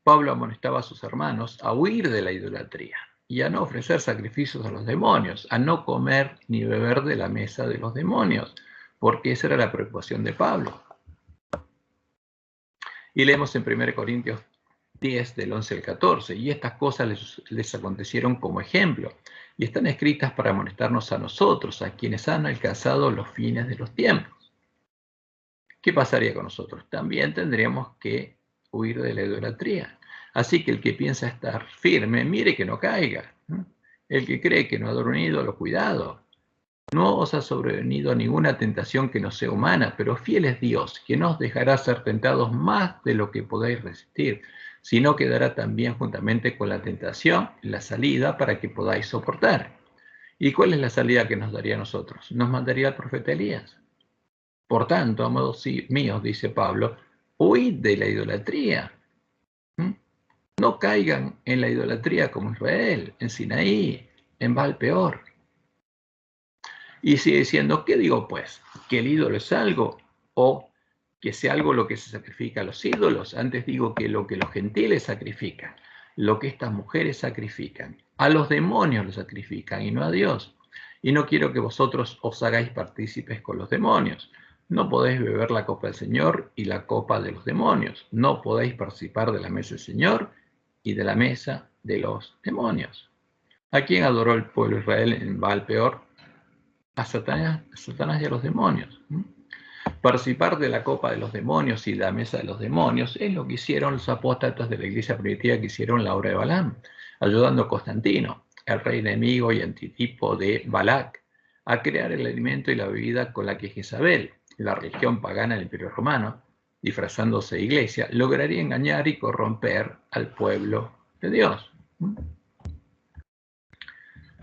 Pablo amonestaba a sus hermanos a huir de la idolatría y a no ofrecer sacrificios a los demonios, a no comer ni beber de la mesa de los demonios, porque esa era la preocupación de Pablo. Y leemos en 1 Corintios 10, del 11 al 14, y estas cosas les acontecieron como ejemplo, y están escritas para amonestarnos a nosotros, a quienes han alcanzado los fines de los tiempos. ¿Qué pasaría con nosotros? También tendríamos que huir de la idolatría. Así que el que piensa estar firme, mire que no caiga. El que cree que no adora un ídolo, cuidado. No os ha sobrevenido ninguna tentación que no sea humana, pero fiel es Dios, que no os dejará ser tentados más de lo que podáis resistir, sino que dará también juntamente con la tentación la salida para que podáis soportar. ¿Y cuál es la salida que nos daría a nosotros? Nos mandaría el profeta Elías. Por tanto, amados míos, dice Pablo, huid de la idolatría. No caigan en la idolatría como Israel, en Sinaí, en Baal peor. Y sigue diciendo, ¿qué digo pues? ¿Que el ídolo es algo? ¿O que sea algo lo que se sacrifica a los ídolos? Antes digo que lo que los gentiles sacrifican, lo que estas mujeres sacrifican, a los demonios lo sacrifican y no a Dios. Y no quiero que vosotros os hagáis partícipes con los demonios. No podéis beber la copa del Señor y la copa de los demonios. No podéis participar de la mesa del Señor y de la mesa de los demonios. ¿A quién adoró el pueblo de Israel en Baal peor? A Satanás y a los demonios. Participar de la copa de los demonios y la mesa de los demonios es lo que hicieron los apóstatas de la iglesia primitiva, que hicieron la obra de Balaam, ayudando a Constantino, el rey enemigo y antitipo de Balac, a crear el alimento y la bebida con la que Jezabel, la religión pagana del Imperio Romano, disfrazándose de iglesia, lograría engañar y corromper al pueblo de Dios.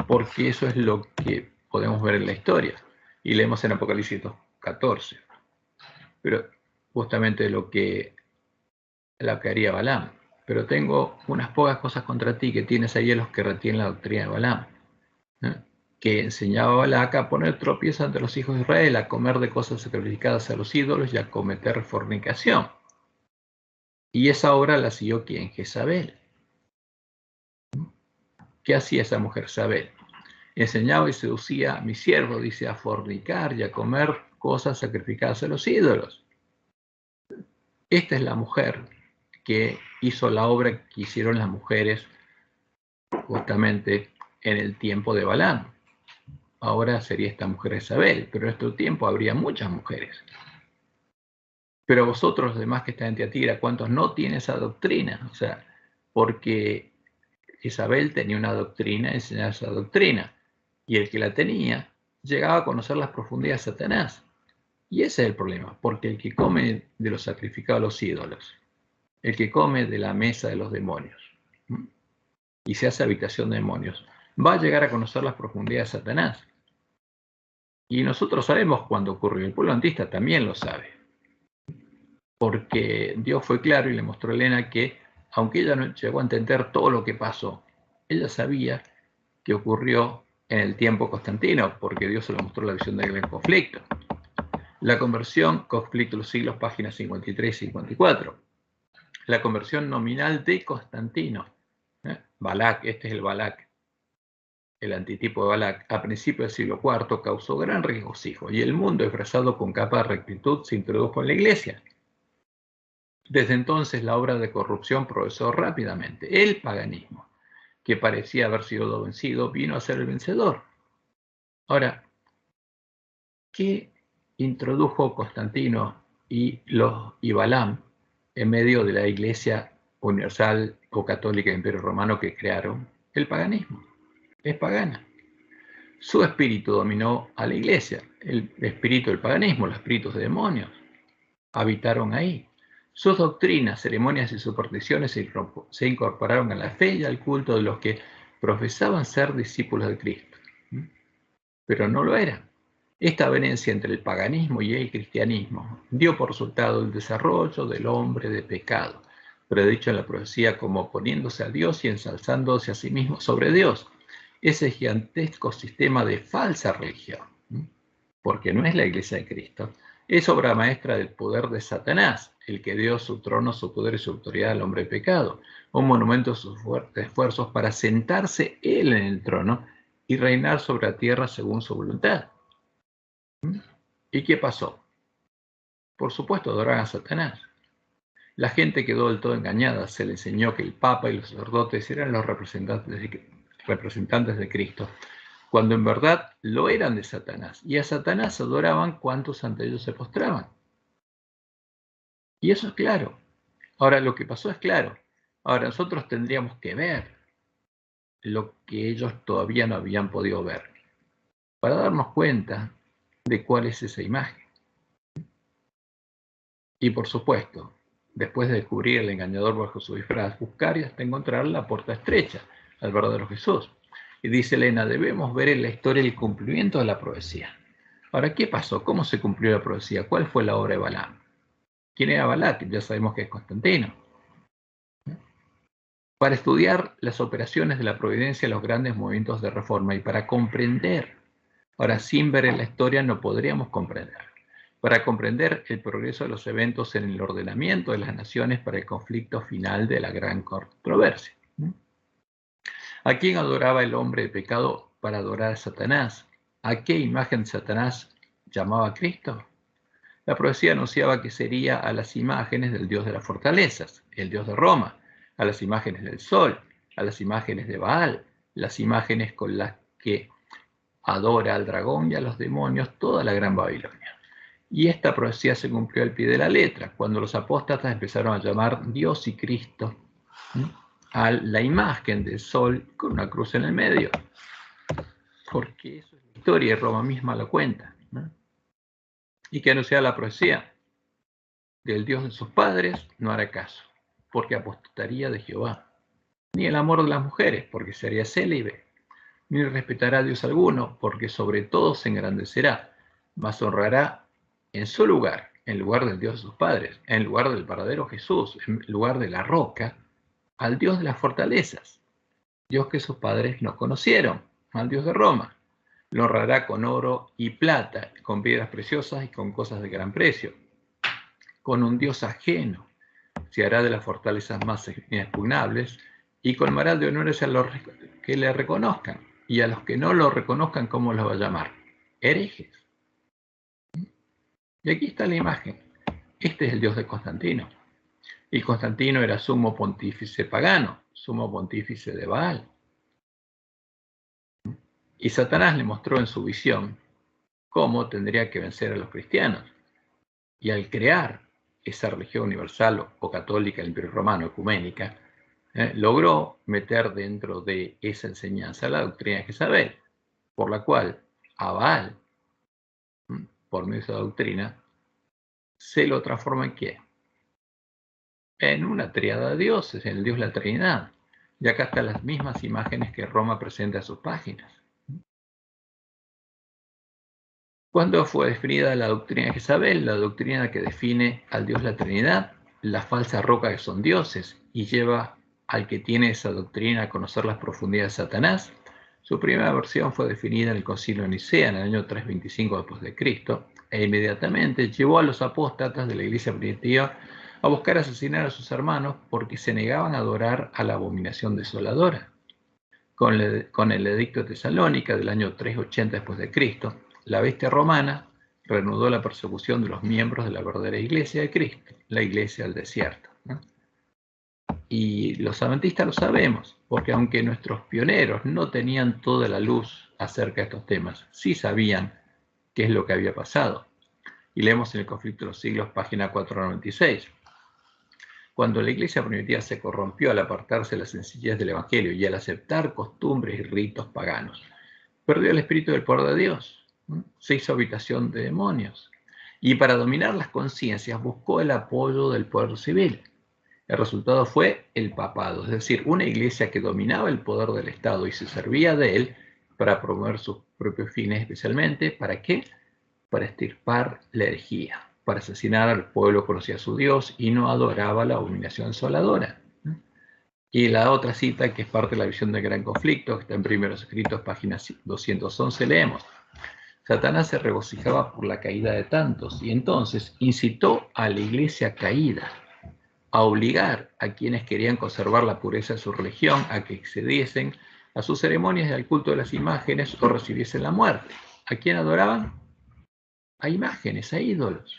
Porque eso es lo que podemos ver en la historia. Y leemos en Apocalipsis 14. Pero justamente lo que haría Balaam. Pero tengo unas pocas cosas contra ti, que tienes ahí a los que retienen la doctrina de Balaam, que enseñaba a Balac a poner tropiezos ante los hijos de Israel, a comer de cosas sacrificadas a los ídolos y a cometer fornicación. Y esa obra la siguió ¿quién? Jezabel. ¿Qué hacía esa mujer Jezabel? Enseñaba y seducía a mi siervo, dice, a fornicar y a comer cosas sacrificadas a los ídolos. Esta es la mujer que hizo la obra que hicieron las mujeres justamente en el tiempo de Balaam. Ahora sería esta mujer Jezabel, pero en nuestro tiempo habría muchas mujeres. Pero vosotros, los demás que están en Tiatira, ¿cuántos no tienen esa doctrina? O sea, porque Isabel tenía una doctrina, enseñaba esa doctrina. Y el que la tenía llegaba a conocer las profundidades de Satanás. Y ese es el problema, porque el que come de lo sacrificado a los ídolos, el que come de la mesa de los demonios, y se hace habitación de demonios, va a llegar a conocer las profundidades de Satanás. Y nosotros sabemos cuándo ocurrió, el pueblo antista también lo sabe. Porque Dios fue claro y le mostró a Elena que, aunque ella no llegó a entender todo lo que pasó, ella sabía que ocurrió en el tiempo Constantino, porque Dios se le mostró la visión del gran conflicto. La conversión, conflicto de los siglos, páginas 53 y 54. La conversión nominal de Constantino. Balak, este es el Balak, el antitipo de Balak, a principios del siglo IV causó gran regocijo y el mundo disfrazado con capa de rectitud se introdujo en la iglesia. Desde entonces la obra de corrupción progresó rápidamente. El paganismo, que parecía haber sido vencido, vino a ser el vencedor. Ahora, ¿qué introdujo Constantino y Balaam en medio de la Iglesia Universal o Católica del Imperio Romano que crearon? El paganismo. Es pagana. Su espíritu dominó a la Iglesia. El espíritu del paganismo, los espíritus de demonios, habitaron ahí. Sus doctrinas, ceremonias y supersticiones se incorporaron a la fe y al culto de los que profesaban ser discípulos de Cristo. Pero no lo eran. Esta avenencia entre el paganismo y el cristianismo dio por resultado el desarrollo del hombre de pecado, predicho en la profecía como oponiéndose a Dios y ensalzándose a sí mismo sobre Dios. Ese gigantesco sistema de falsa religión, porque no es la Iglesia de Cristo, es obra maestra del poder de Satanás, el que dio su trono, su poder y su autoridad al hombre de pecado, un monumento a sus fuertes esfuerzos para sentarse él en el trono y reinar sobre la tierra según su voluntad. ¿Y qué pasó? Por supuesto, adoraban a Satanás. La gente quedó del todo engañada. Se le enseñó que el Papa y los sacerdotes eran los representantes de Cristo, cuando en verdad lo eran de Satanás. Y a Satanás adoraban cuantos ante ellos se postraban. Y eso es claro. Ahora, lo que pasó es claro. Ahora, nosotros tendríamos que ver lo que ellos todavía no habían podido ver, para darnos cuenta de cuál es esa imagen. Y por supuesto, después de descubrir el engañador bajo su disfraz, buscar y hasta encontrar la puerta estrecha al verdadero Jesús. Y dice Elena, debemos ver en la historia el cumplimiento de la profecía. Ahora, ¿qué pasó? ¿Cómo se cumplió la profecía? ¿Cuál fue la obra de Balaam? ¿Quién era Balak? Ya sabemos que es Constantino. Para estudiar las operaciones de la providencia, los grandes movimientos de reforma y para comprender, ahora sin ver en la historia no podríamos comprender, para comprender el progreso de los eventos en el ordenamiento de las naciones para el conflicto final de la gran controversia. ¿A quién adoraba el hombre de pecado para adorar a Satanás? ¿A qué imagen de Satanás llamaba a Cristo? La profecía anunciaba que sería a las imágenes del dios de las fortalezas, el dios de Roma, a las imágenes del sol, a las imágenes de Baal, las imágenes con las que adora al dragón y a los demonios toda la gran Babilonia. Y esta profecía se cumplió al pie de la letra, cuando los apóstatas empezaron a llamar Dios y Cristo a la imagen del sol con una cruz en el medio. Porque eso es la historia y Roma misma lo cuenta. Y que anunciaba la profecía del Dios de sus padres no hará caso, porque apostataría de Jehová, ni el amor de las mujeres, porque sería célibe, ni respetará a Dios alguno, porque sobre todo se engrandecerá, mas honrará en su lugar, en lugar del Dios de sus padres, en lugar del verdadero Jesús, en lugar de la roca, al Dios de las fortalezas, Dios que sus padres no conocieron, al Dios de Roma. Lo honrará con oro y plata, con piedras preciosas y con cosas de gran precio, con un Dios ajeno. Se hará de las fortalezas más inexpugnables y colmará de honores a los que le reconozcan, y a los que no lo reconozcan, ¿cómo los va a llamar? Herejes. Y aquí está la imagen. Este es el Dios de Constantino. Y Constantino era sumo pontífice pagano, sumo pontífice de Baal. Y Satanás le mostró en su visión cómo tendría que vencer a los cristianos. Y al crear esa religión universal o católica, el Imperio Romano, ecuménica, logró meter dentro de esa enseñanza la doctrina de Jezabel, por la cual a Baal, por medio de esa doctrina, se lo transforma en ¿qué? En una tríada de dioses, en el Dios de la Trinidad. Y acá están las mismas imágenes que Roma presenta en sus páginas. ¿Cuándo fue definida la doctrina de Jezabel? La doctrina que define al Dios de la Trinidad, la falsa roca que son dioses, y lleva al que tiene esa doctrina a conocer las profundidades de Satanás. Su primera versión fue definida en el Concilio de Nicea en el año 325 d.C. e inmediatamente llevó a los apóstatas de la iglesia primitiva a buscar asesinar a sus hermanos porque se negaban a adorar a la abominación desoladora. Con el edicto de Tesalónica del año 380 d.C., la bestia romana reanudó la persecución de los miembros de la verdadera iglesia de Cristo, la iglesia del desierto, ¿no? Y los adventistas lo sabemos, porque aunque nuestros pioneros no tenían toda la luz acerca de estos temas, sí sabían qué es lo que había pasado. Y leemos en el Conflicto de los Siglos, página 496. Cuando la iglesia primitiva se corrompió al apartarse de la sencillez del Evangelio y al aceptar costumbres y ritos paganos, perdió el espíritu del poder de Dios, se hizo habitación de demonios, y para dominar las conciencias buscó el apoyo del poder civil. El resultado fue el papado, es decir, una iglesia que dominaba el poder del Estado y se servía de él para promover sus propios fines, especialmente, ¿para qué? Para extirpar la herejía, para asesinar al pueblo que conocía a su Dios y no adoraba la abominación desoladora. Y la otra cita, que es parte de la visión del gran conflicto, que está en Primeros Escritos, página 211, leemos: Satanás se regocijaba por la caída de tantos y entonces incitó a la iglesia caída a obligar a quienes querían conservar la pureza de su religión a que accediesen a sus ceremonias y al culto de las imágenes o recibiesen la muerte. ¿A quién adoraban? A imágenes, a ídolos.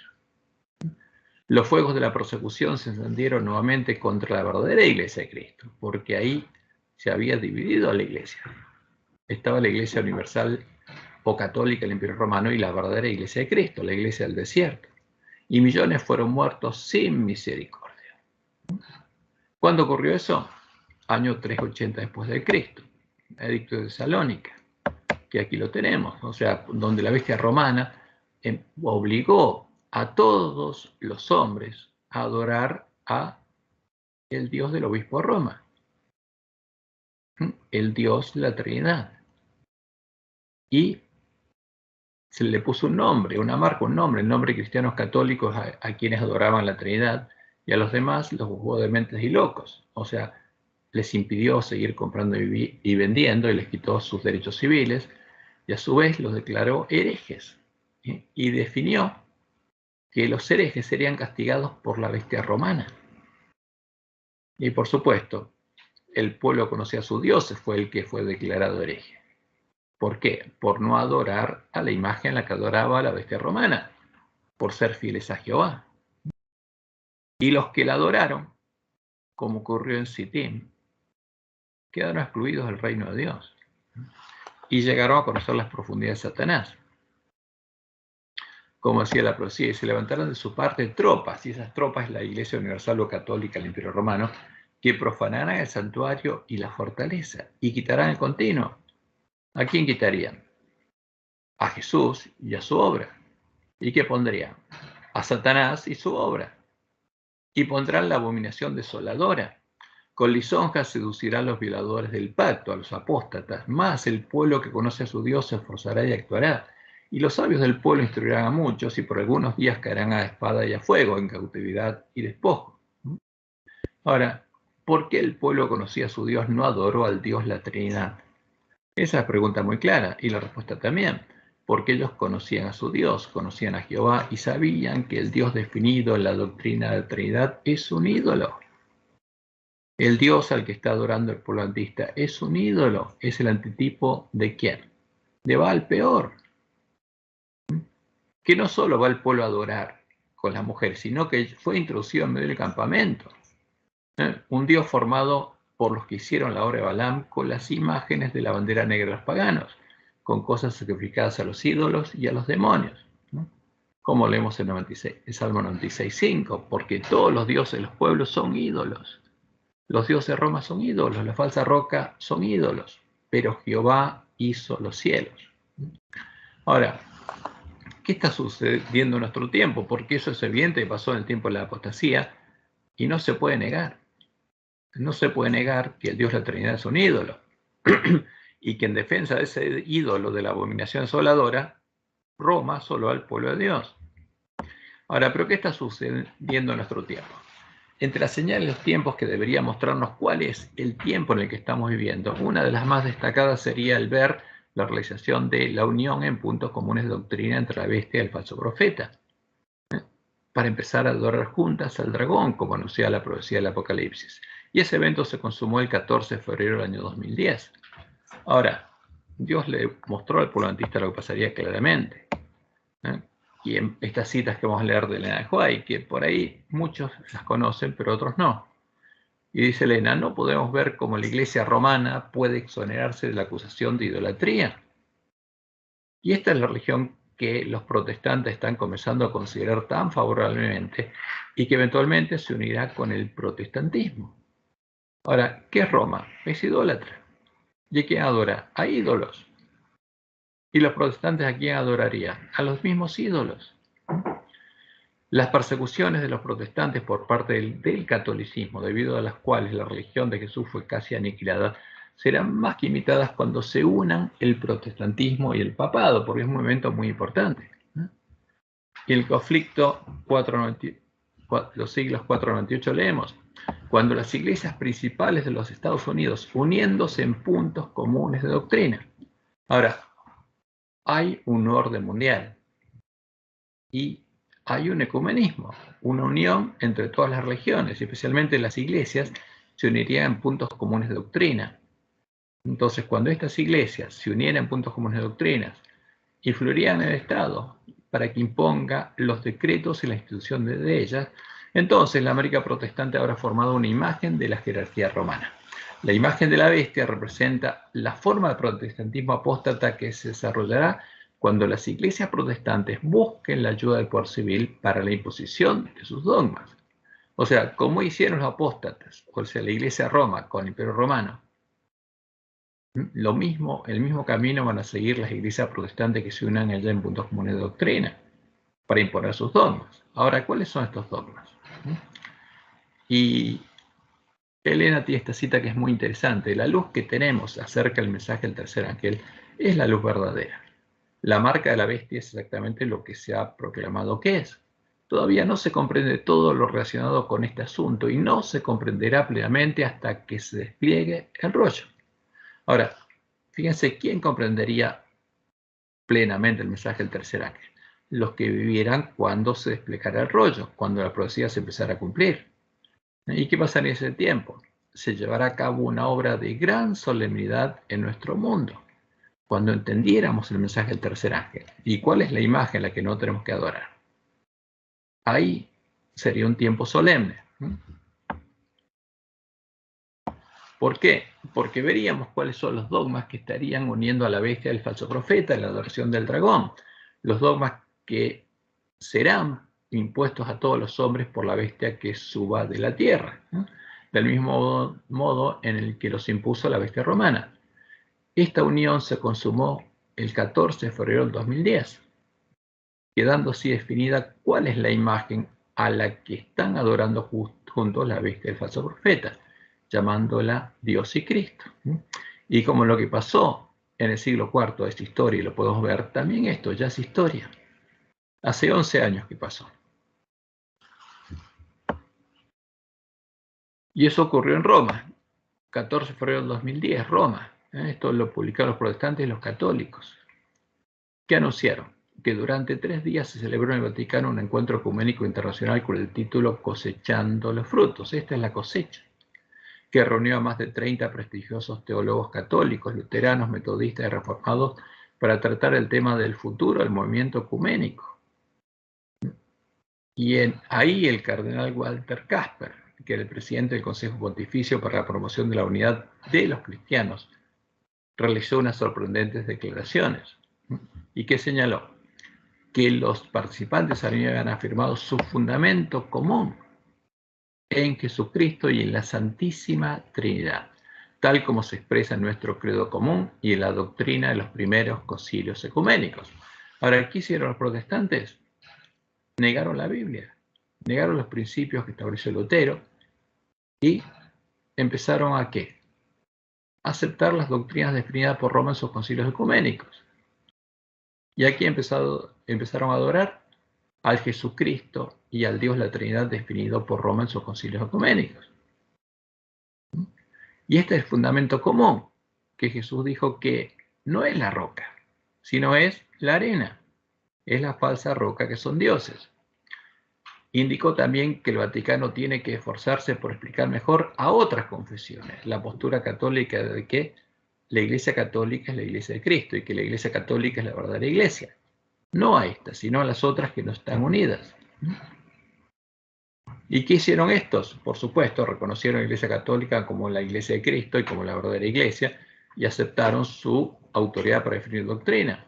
Los fuegos de la persecución se encendieron nuevamente contra la verdadera iglesia de Cristo, porque ahí se había dividido a la iglesia. Estaba la iglesia universal o católica del Imperio Romano y la verdadera iglesia de Cristo, la iglesia del desierto. Y millones fueron muertos sin misericordia. ¿Cuándo ocurrió eso? Año 380 después de Cristo, edicto de Tesalónica, que aquí lo tenemos, o sea, donde la bestia romana obligó a todos los hombres a adorar a el Dios del obispo de Roma, el Dios de la Trinidad. Y se le puso un nombre, una marca, un nombre, el nombre de cristianos católicos a quienes adoraban la Trinidad, y a los demás los juzgó de mentes y locos. O sea, les impidió seguir comprando y vendiendo y les quitó sus derechos civiles, y a su vez los declaró herejes, y definió que los herejes serían castigados por la bestia romana. Y por supuesto, el pueblo que conocía a sus dioses fue el que fue declarado hereje. ¿Por qué? Por no adorar a la imagen a la que adoraba la bestia romana, por ser fieles a Jehová. Y los que la adoraron, como ocurrió en Sittim, quedaron excluidos del reino de Dios y llegaron a conocer las profundidades de Satanás. Como decía la profecía, y se levantaron de su parte tropas, y esas tropas es la Iglesia Universal o Católica del Imperio Romano, que profanarán el santuario y la fortaleza, y quitarán el continuo. ¿A quién quitarían? A Jesús y a su obra. ¿Y qué pondrían? A Satanás y su obra. Y pondrán la abominación desoladora. Con lisonjas seducirán a los violadores del pacto, a los apóstatas, más el pueblo que conoce a su Dios se esforzará y actuará. Y los sabios del pueblo instruirán a muchos, y por algunos días caerán a espada y a fuego, en cautividad y despojo. Ahora, ¿por qué el pueblo que conocía a su Dios no adoró al Dios la Trinidad? Esa es la pregunta muy clara, y la respuesta también. Porque ellos conocían a su Dios, conocían a Jehová, y sabían que el Dios definido en la doctrina de la Trinidad es un ídolo. El Dios al que está adorando el pueblo adventista es un ídolo, es el antitipo ¿de quién? De Baal Peor. Que no solo va el pueblo a adorar con las mujeres, sino que fue introducido en medio del campamento. Un Dios formado por los que hicieron la obra de Balaam con las imágenes de la bandera negra de los paganos, con cosas sacrificadas a los ídolos y a los demonios. Como leemos en el Salmo 96:5, porque todos los dioses de los pueblos son ídolos. Los dioses de Roma son ídolos, la falsa roca son ídolos, pero Jehová hizo los cielos. Ahora, ¿qué está sucediendo en nuestro tiempo? Porque eso es evidente que pasó en el tiempo de la apostasía y no se puede negar. No se puede negar que el Dios de la Trinidad es un ídolo y que en defensa de ese ídolo de la abominación asoladora, Roma solo al pueblo de Dios. Ahora, ¿pero qué está sucediendo en nuestro tiempo? Entre las señales de los tiempos que debería mostrarnos cuál es el tiempo en el que estamos viviendo, una de las más destacadas sería el ver la realización de la unión en puntos comunes de doctrina entre la bestia y el falso profeta, para empezar a adorar juntas al dragón, como anuncia la profecía del Apocalipsis. Y ese evento se consumó el 14 de febrero del año 2010. Ahora, Dios le mostró al pueblo adventista lo que pasaría claramente. Y en estas citas que vamos a leer de Elena de White, que por ahí muchos las conocen, pero otros no. Y dice Elena, no podemos ver cómo la iglesia romana puede exonerarse de la acusación de idolatría. Y esta es la religión que los protestantes están comenzando a considerar tan favorablemente y que eventualmente se unirá con el protestantismo. Ahora, ¿qué es Roma? Es idólatra. ¿Y a quién adora? A ídolos. ¿Y los protestantes a quién adorarían? A los mismos ídolos. Las persecuciones de los protestantes por parte del catolicismo, debido a las cuales la religión de Jesús fue casi aniquilada, serán más que imitadas cuando se unan el protestantismo y el papado, porque es un momento muy importante. Y el conflicto 490, los siglos 498 leemos, cuando las iglesias principales de los Estados Unidos uniéndose en puntos comunes de doctrina. Ahora, hay un orden mundial y hay un ecumenismo, una unión entre todas las religiones, y especialmente las iglesias se unirían en puntos comunes de doctrina. Entonces, cuando estas iglesias se unieran en puntos comunes de doctrinas, influirían en el Estado para que imponga los decretos y la institución de ellas, entonces la América protestante habrá formado una imagen de la jerarquía romana. La imagen de la bestia representa la forma de protestantismo apóstata que se desarrollará cuando las iglesias protestantes busquen la ayuda del poder civil para la imposición de sus dogmas. O sea, como hicieron los apóstatas, o sea, la iglesia de Roma con el Imperio Romano, lo mismo, el mismo camino van a seguir las iglesias protestantes que se unan allá en puntos comunes de doctrina para imponer sus dogmas. Ahora, ¿cuáles son estos dogmas? Y Elena tiene esta cita que es muy interesante. La luz que tenemos acerca del mensaje del tercer ángel es la luz verdadera. La marca de la bestia es exactamente lo que se ha proclamado que es. Todavía no se comprende todo lo relacionado con este asunto y no se comprenderá plenamente hasta que se despliegue el rollo. Ahora, fíjense, ¿quién comprendería plenamente el mensaje del tercer ángel? Los que vivieran cuando se desplegara el rollo, cuando la profecía se empezara a cumplir. ¿Y qué pasaría en ese tiempo? Se llevará a cabo una obra de gran solemnidad en nuestro mundo, cuando entendiéramos el mensaje del tercer ángel. ¿Y cuál es la imagen a la que no tenemos que adorar? Ahí sería un tiempo solemne. ¿Por qué? Porque veríamos cuáles son los dogmas que estarían uniendo a la bestia del falso profeta en la adoración del dragón. Los dogmas que serán impuestos a todos los hombres por la bestia que suba de la tierra, ¿no? Del mismo modo en el que los impuso la bestia romana. Esta unión se consumó el 14 de febrero del 2010, quedando así definida cuál es la imagen a la que están adorando juntos la bestia del falso profeta, llamándola Dios y Cristo. Y como lo que pasó en el siglo IV de esta historia, y lo podemos ver, también esto ya es historia. Hace 11 años que pasó. Y eso ocurrió en Roma, 14 de febrero del 2010, Roma. Esto lo publicaron los protestantes y los católicos. ¿Qué anunciaron? Que durante 3 días se celebró en el Vaticano un encuentro ecuménico internacional con el título Cosechando los frutos. Esta es la cosecha, que reunió a más de 30 prestigiosos teólogos católicos, luteranos, metodistas y reformados para tratar el tema del futuro del movimiento ecuménico. Y ahí el cardenal Walter Kasper, que era el presidente del Consejo Pontificio para la Promoción de la Unidad de los Cristianos, realizó unas sorprendentes declaraciones. ¿Y qué señaló? Que los participantes habían afirmado su fundamento común, en Jesucristo y en la Santísima Trinidad, tal como se expresa en nuestro credo común y en la doctrina de los primeros concilios ecuménicos. Ahora, ¿qué hicieron los protestantes? Negaron la Biblia, negaron los principios que estableció Lutero y empezaron ¿a qué? A aceptar las doctrinas definidas por Roma en sus concilios ecuménicos. Y aquí empezaron a adorar al Jesucristo y al Dios la Trinidad definido por Roma en sus concilios ecuménicos. Y este es el fundamento común, que Jesús dijo que no es la roca, sino es la arena, es la falsa roca que son dioses. Indicó también que el Vaticano tiene que esforzarse por explicar mejor a otras confesiones la postura católica de que la Iglesia Católica es la Iglesia de Cristo y que la Iglesia Católica es la verdadera Iglesia. No a estas, sino a las otras que no están unidas. ¿Y qué hicieron estos? Por supuesto, reconocieron a la Iglesia Católica como la Iglesia de Cristo y como la verdadera Iglesia y aceptaron su autoridad para definir doctrina.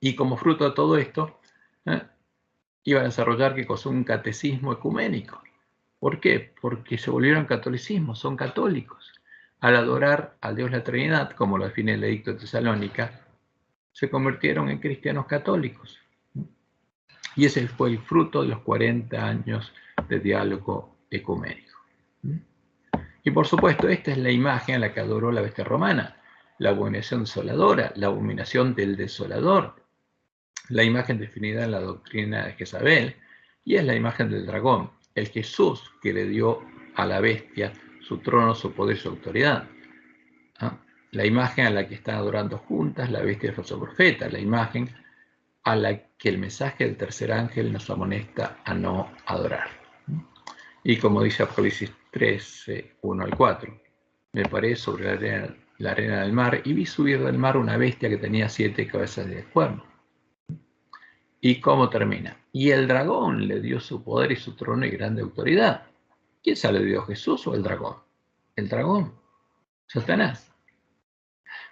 Y como fruto de todo esto, iban a desarrollar ¿qué cosa? Un catecismo ecuménico. ¿Por qué? Porque se volvieron catolicismo, son católicos. Al adorar al Dios la Trinidad, como lo define el Edicto de Tesalónica, se convirtieron en cristianos católicos. Y ese fue el fruto de los 40 años de diálogo ecuménico. Y por supuesto, esta es la imagen a la que adoró la bestia romana, la abominación desoladora, la abominación del desolador, la imagen definida en la doctrina de Jezabel, y es la imagen del dragón, el Jesús que le dio a la bestia su trono, su poder y su autoridad. La imagen a la que están adorando juntas la bestia del falso profeta, la imagen a la que el mensaje del tercer ángel nos amonesta a no adorar. Y como dice Apocalipsis 13, 1 al 4, me paré sobre la arena del mar y vi subir del mar una bestia que tenía 7 cabezas de cuerno. ¿Y cómo termina? Y el dragón le dio su poder y su trono y grande autoridad. ¿Quién se le dio, Jesús o el dragón? El dragón, Satanás.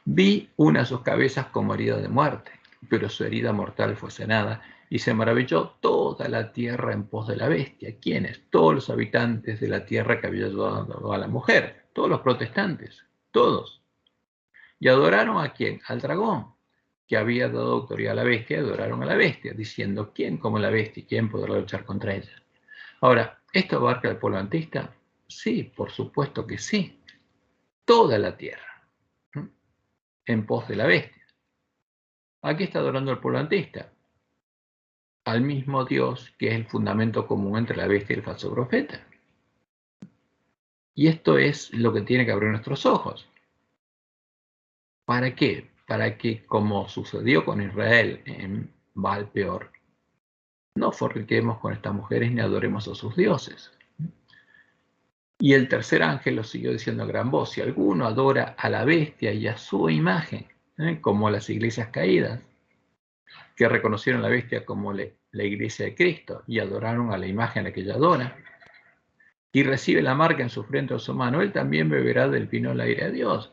Vi una de sus cabezas como herida de muerte, pero su herida mortal fue sanada y se maravilló toda la tierra en pos de la bestia. ¿Quiénes? Todos los habitantes de la tierra que había ayudado a la mujer, todos los protestantes, todos. ¿Y adoraron a quién? Al dragón, que había dado autoridad a la bestia, y adoraron a la bestia, diciendo, ¿quién como la bestia y quién podrá luchar contra ella? Ahora, ¿esto abarca al pueblo antista? Sí, por supuesto que sí. Toda la tierra en pos de la bestia. ¿A qué está adorando el pueblo antista? Al mismo Dios que es el fundamento común entre la bestia y el falso profeta. Y esto es lo que tiene que abrir nuestros ojos. ¿Para qué? Para que, como sucedió con Israel en Baal Peor, no forniquemos con estas mujeres ni adoremos a sus dioses. Y el tercer ángel lo siguió diciendo a gran voz, si alguno adora a la bestia y a su imagen, como las iglesias caídas, que reconocieron a la bestia como la iglesia de Cristo y adoraron a la imagen a la que ella adora, y recibe la marca en su frente o su mano, él también beberá del vino de la ira de Dios,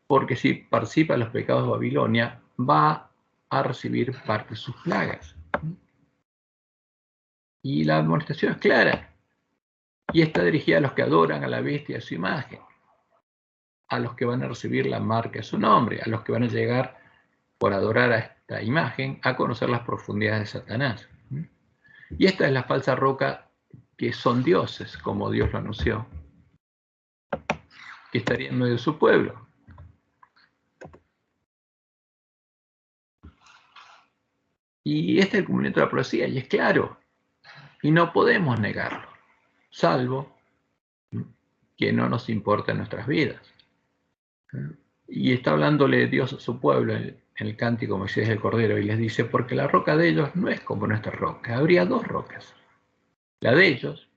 porque si participa en los pecados de Babilonia, va a recibir parte de sus plagas. Y la amonestación es clara, y está dirigida a los que adoran a la bestia y a su imagen, a los que van a recibir la marca de su nombre, a los que van a llegar por adorar a esta imagen a conocer las profundidades de Satanás. Y esta es la falsa roca que son dioses, como Dios lo anunció, que estaría en medio de su pueblo. Y este es el cumplimiento de la profecía, y es claro, y no podemos negarlo, salvo que no nos importen nuestras vidas. Y está hablándole Dios a su pueblo en el cántico Moisés del Cordero, y les dice, porque la roca de ellos no es como nuestra roca, habría dos rocas, la de ellos,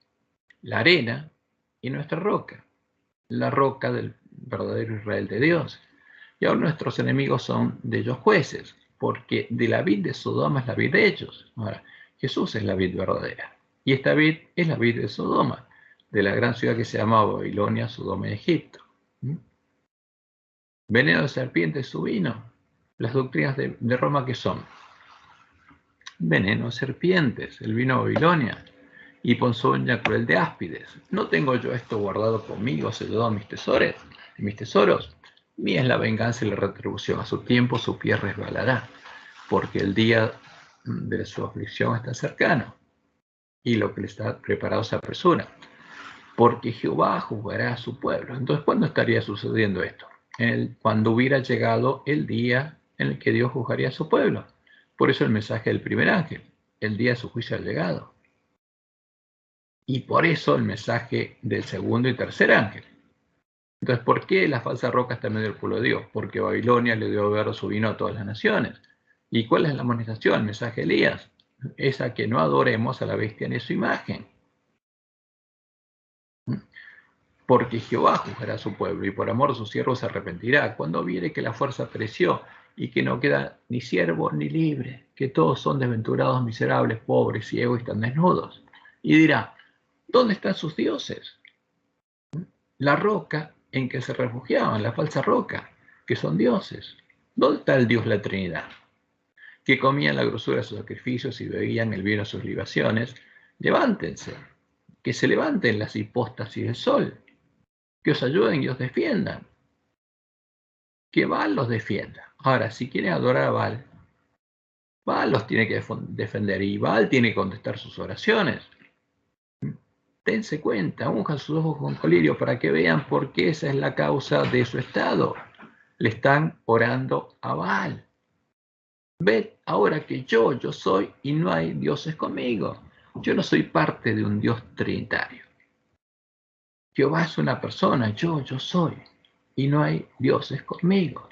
la arena, y nuestra roca, la roca del verdadero Israel de Dios. Y ahora nuestros enemigos son de ellos jueces, porque de la vid de Sodoma es la vid de ellos. Ahora, Jesús es la vid verdadera, y esta vid es la vid de Sodoma, de la gran ciudad que se llama Babilonia, Sodoma y Egipto. Veneno de serpiente es su vino. Las doctrinas de Roma, ¿qué son? Veneno de serpientes, el vino de Babilonia. y ponzoña cruel de áspides. ¿No tengo yo esto guardado conmigo, sellado en mis tesoros? Mía es la venganza y la retribución. A su tiempo su pie resbalará, porque el día de su aflicción está cercano, y lo que le está preparado se apresura. Porque Jehová juzgará a su pueblo. Entonces, ¿cuándo estaría sucediendo esto? Cuando hubiera llegado el día en el que Dios juzgaría a su pueblo. Por eso el mensaje del primer ángel. El día de su juicio ha llegado. Y por eso el mensaje del segundo y tercer ángel. Entonces, ¿por qué la falsa roca está en medio del pueblo de Dios? Porque Babilonia le dio beber su vino a todas las naciones. ¿Y cuál es la amonestación? El mensaje de Elías. Es a que no adoremos a la bestia ni su imagen. Porque Jehová juzgará a su pueblo, y por amor de sus siervos se arrepentirá, cuando viere que la fuerza pereció, y que no queda ni siervo ni libre, que todos son desventurados, miserables, pobres, ciegos y están desnudos. Y dirá, ¿dónde están sus dioses? La roca en que se refugiaban, la falsa roca, que son dioses. ¿Dónde está el Dios la Trinidad? Que comían la grosura de sus sacrificios y bebían el vino de sus libaciones. Levántense, que se levanten las hipóstasis del sol, que os ayuden y os defiendan, que Baal los defienda. Ahora, si quieren adorar a Baal, Baal los tiene que defender y Baal tiene que contestar sus oraciones. Dense cuenta, unjan sus ojos con colirio para que vean por qué esa es la causa de su estado. Le están orando a Baal. Ved ahora que yo soy y no hay dioses conmigo. Yo no soy parte de un Dios trinitario. Jehová es una persona, yo soy, y no hay dioses conmigo.